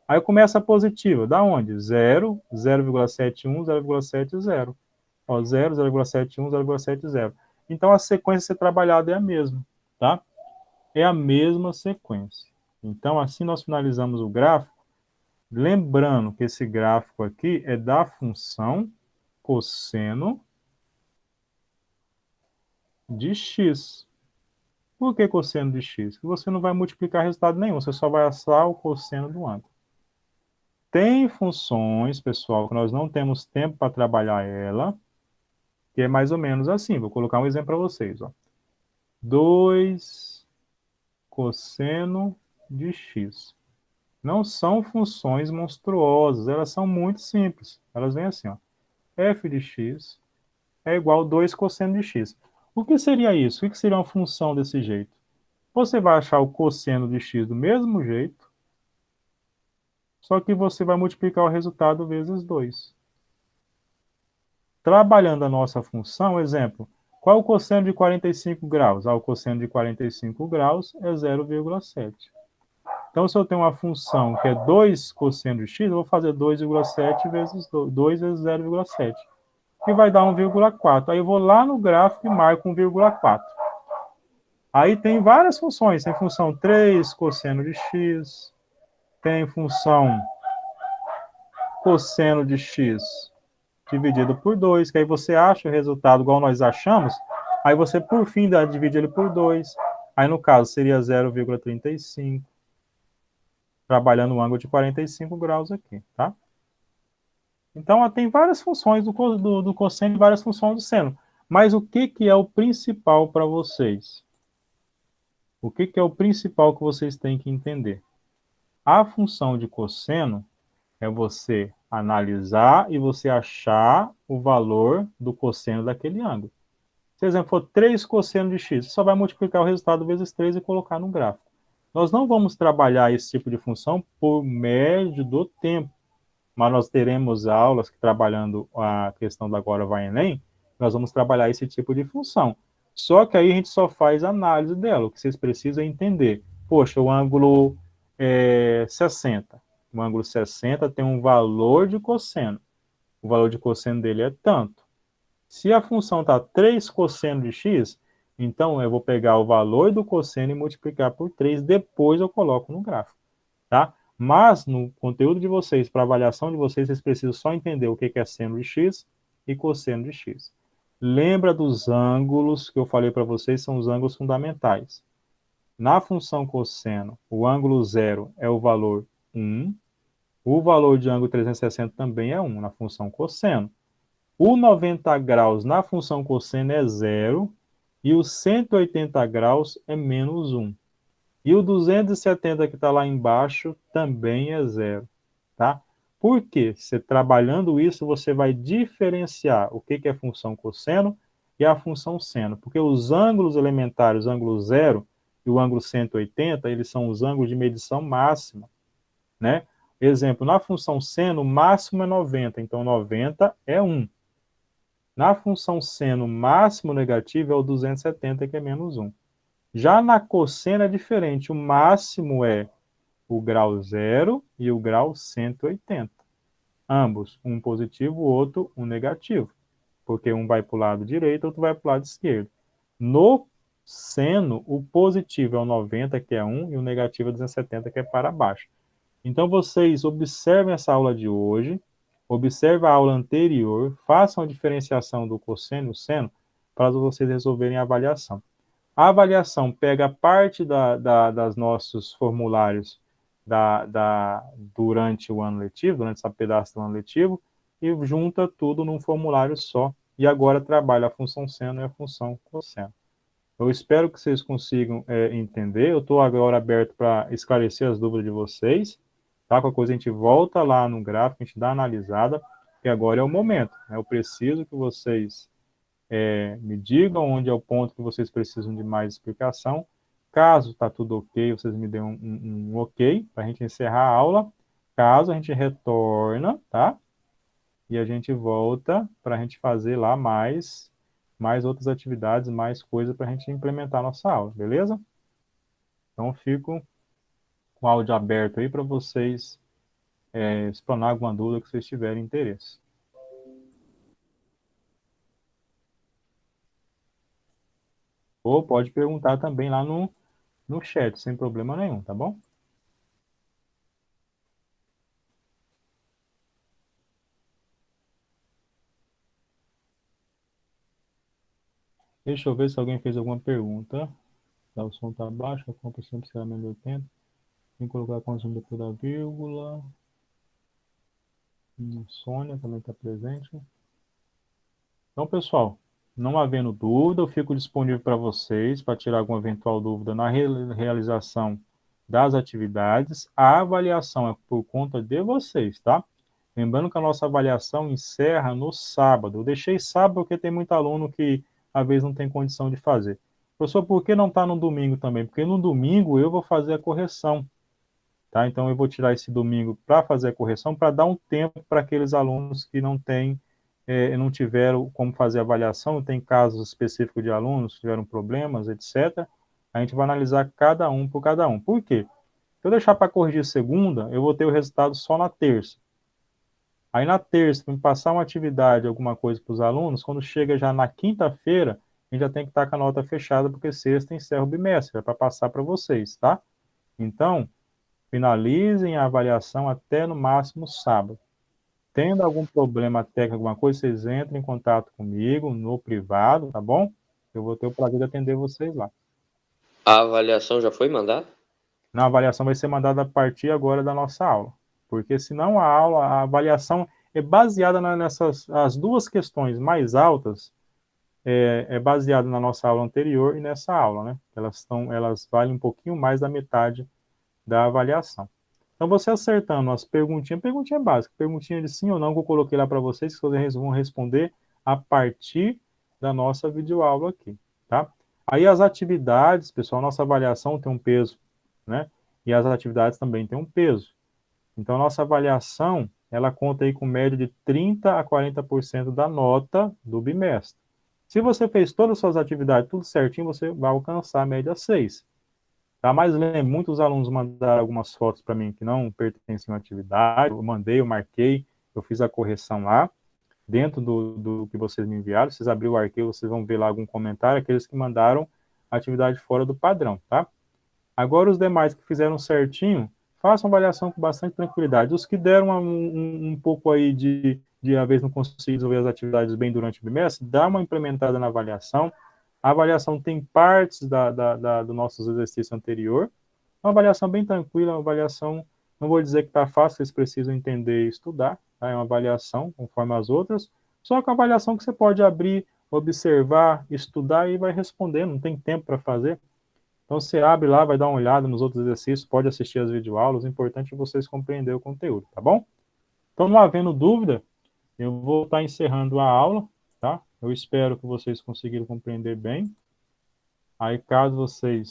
Aí começa a positiva. Da onde? 0, 0,71, 0,7, 0. Ó, 0, 0,71, 0,7, 0. Então, a sequência a ser trabalhada é a mesma, tá? É a mesma sequência. Então, assim nós finalizamos o gráfico. Lembrando que esse gráfico aqui é da função cosseno de x. Por que cosseno de x? Porque você não vai multiplicar resultado nenhum, você só vai achar o cosseno do ângulo. Tem funções, pessoal, que nós não temos tempo para trabalhar ela, que é mais ou menos assim. Vou colocar um exemplo para vocês. Ó. 2 cosseno de x. Não são funções monstruosas, elas são muito simples. Elas vêm assim, ó. F de x é igual a 2 cosseno de x. O que seria isso? O que seria uma função desse jeito? Você vai achar o cosseno de x do mesmo jeito, só que você vai multiplicar o resultado vezes 2. Trabalhando a nossa função, exemplo, qual é o cosseno de 45 graus? O cosseno de 45 graus é 0,7. Então, se eu tenho uma função que é 2 cosseno de x, eu vou fazer 2,7 vezes 2 vezes 0,7, que vai dar 1,4. Aí eu vou lá no gráfico e marco 1,4. Aí tem várias funções, tem função 3 cosseno de x, tem função cosseno de x dividido por 2, que aí você acha o resultado igual nós achamos, aí você, por fim, divide ele por 2, Aí, no caso, seria 0,35, trabalhando o ângulo de 45 graus aqui, tá? Então, tem várias funções do cosseno e várias funções do seno. Mas o que é o principal para vocês? O que é o principal que vocês têm que entender? A função de cosseno é você analisar e você achar o valor do cosseno daquele ângulo. Se, por exemplo, for 3 cosseno de x, você só vai multiplicar o resultado vezes 3 e colocar no gráfico. Nós não vamos trabalhar esse tipo de função por médio do tempo, mas nós teremos aulas que, trabalhando a questão da Agora Vai Enem, nós vamos trabalhar esse tipo de função. Só que aí a gente só faz análise dela. O que vocês precisam é entender. Poxa, o ângulo 60. O ângulo 60 tem um valor de cosseno. O valor de cosseno dele é tanto. Se a função está 3 cosseno de x, então eu vou pegar o valor do cosseno e multiplicar por 3, depois eu coloco no gráfico, tá? Mas no conteúdo de vocês, para avaliação de vocês, vocês precisam só entender o que é seno de x e cosseno de x. Lembra dos ângulos que eu falei para vocês, são os ângulos fundamentais. Na função cosseno, o ângulo zero é o valor 1, o valor de ângulo 360 também é 1 na função cosseno. O 90 graus na função cosseno é 0 e o 180 graus é menos 1. E o 270 que está lá embaixo também é 0, tá? Por quê? Você trabalhando isso, você vai diferenciar o que é função cosseno e a função seno. Porque os ângulos elementares, o ângulo 0 e o ângulo 180, eles são os ângulos de medição máxima, né? Exemplo, na função seno, o máximo é 90, então 90 é 1. Na função seno, o máximo negativo é o 270, que é menos 1. Já na cosseno é diferente, o máximo é o grau 0 e o grau 180. Ambos, um positivo, o outro um negativo, porque um vai para o lado direito, outro vai para o lado esquerdo. No seno, o positivo é o 90, que é 1, e o negativo é 270, que é para baixo. Então, vocês observem essa aula de hoje, observem a aula anterior, façam a diferenciação do cosseno e o seno, para vocês resolverem a avaliação. A avaliação pega parte das nossos formulários durante o ano letivo, durante esse pedaço do ano letivo, e junta tudo num formulário só. E agora trabalha a função seno e a função cosseno. Eu espero que vocês consigam entender. Eu estou agora aberto para esclarecer as dúvidas de vocês. Tá? Qualquer coisa a gente volta lá no gráfico, a gente dá uma analisada, que agora é o momento. Né? Eu preciso que vocês me digam onde é o ponto que vocês precisam de mais explicação. Caso está tudo ok, vocês me dêem um ok para a gente encerrar a aula. Caso a gente retorna, tá? E a gente volta para a gente fazer lá mais outras atividades, mais coisas para a gente implementar a nossa aula, beleza? Então, fico com o áudio aberto aí para vocês explanar alguma dúvida que vocês tiverem interesse. Ou pode perguntar também lá no chat, sem problema nenhum, tá bom? Deixa eu ver se alguém fez alguma pergunta. Tá, o som está baixo, a conta sempre será menos 80. Tem que colocar a conta depois da vírgula. Sônia também está presente. Então, pessoal, não havendo dúvida, eu fico disponível para vocês, para tirar alguma eventual dúvida na realização das atividades. A avaliação é por conta de vocês, tá? Lembrando que a nossa avaliação encerra no sábado. Eu deixei sábado porque tem muito aluno que, às vezes, não tem condição de fazer. Professor, por que não está no domingo também? Porque no domingo eu vou fazer a correção, tá? Então, eu vou tirar esse domingo para fazer a correção, para dar um tempo para aqueles alunos que não tiveram como fazer a avaliação, tem casos específicos de alunos que tiveram problemas, etc. A gente vai analisar cada um por cada um. Por quê? Se eu deixar para corrigir segunda, eu vou ter o resultado só na terça. Aí na terça, para passar uma atividade, alguma coisa para os alunos, quando chega já na quinta-feira, a gente já tem que estar com a nota fechada, porque sexta encerra o bimestre, é para passar para vocês, tá? Então, finalizem a avaliação até no máximo sábado. Tendo algum problema técnico, alguma coisa, vocês entrem em contato comigo no privado, tá bom? Eu vou ter o prazer de atender vocês lá. A avaliação já foi mandada? Na avaliação vai ser mandada a partir agora da nossa aula, porque senão a avaliação é baseada nessas as duas questões mais altas, é baseada na nossa aula anterior e nessa aula, né? Elas valem um pouquinho mais da metade da avaliação. Então, você acertando as perguntinha básica, perguntinha de sim ou não que eu coloquei lá para vocês, que vocês vão responder a partir da nossa videoaula aqui, tá? Aí as atividades, pessoal, nossa avaliação tem um peso, né? E as atividades também têm um peso. Então, a nossa avaliação, ela conta aí com média de 30 a 40% da nota do bimestre. Se você fez todas as suas atividades tudo certinho, você vai alcançar a média 6. Tá? Mas lembra, muitos alunos mandaram algumas fotos para mim que não pertenciam à atividade, eu mandei, eu marquei, eu fiz a correção lá, dentro do que vocês me enviaram, vocês abriram o arquivo, vocês vão ver lá algum comentário, aqueles que mandaram atividade fora do padrão, tá? Agora os demais que fizeram certinho, façam avaliação com bastante tranquilidade. Os que deram um pouco aí de às vezes não conseguir resolver as atividades bem durante o bimestre, dá uma implementada na avaliação. A avaliação tem partes do nosso exercício anterior. Uma avaliação bem tranquila, uma avaliação, não vou dizer que está fácil, vocês precisam entender e estudar, tá? É uma avaliação conforme as outras, só que é uma avaliação que você pode abrir, observar, estudar e vai responder, não tem tempo para fazer. Então, você abre lá, vai dar uma olhada nos outros exercícios, pode assistir as videoaulas, o importante é vocês compreenderem o conteúdo, tá bom? Então, não havendo dúvida, eu vou estar encerrando a aula, tá? Eu espero que vocês conseguiram compreender bem. Aí, caso vocês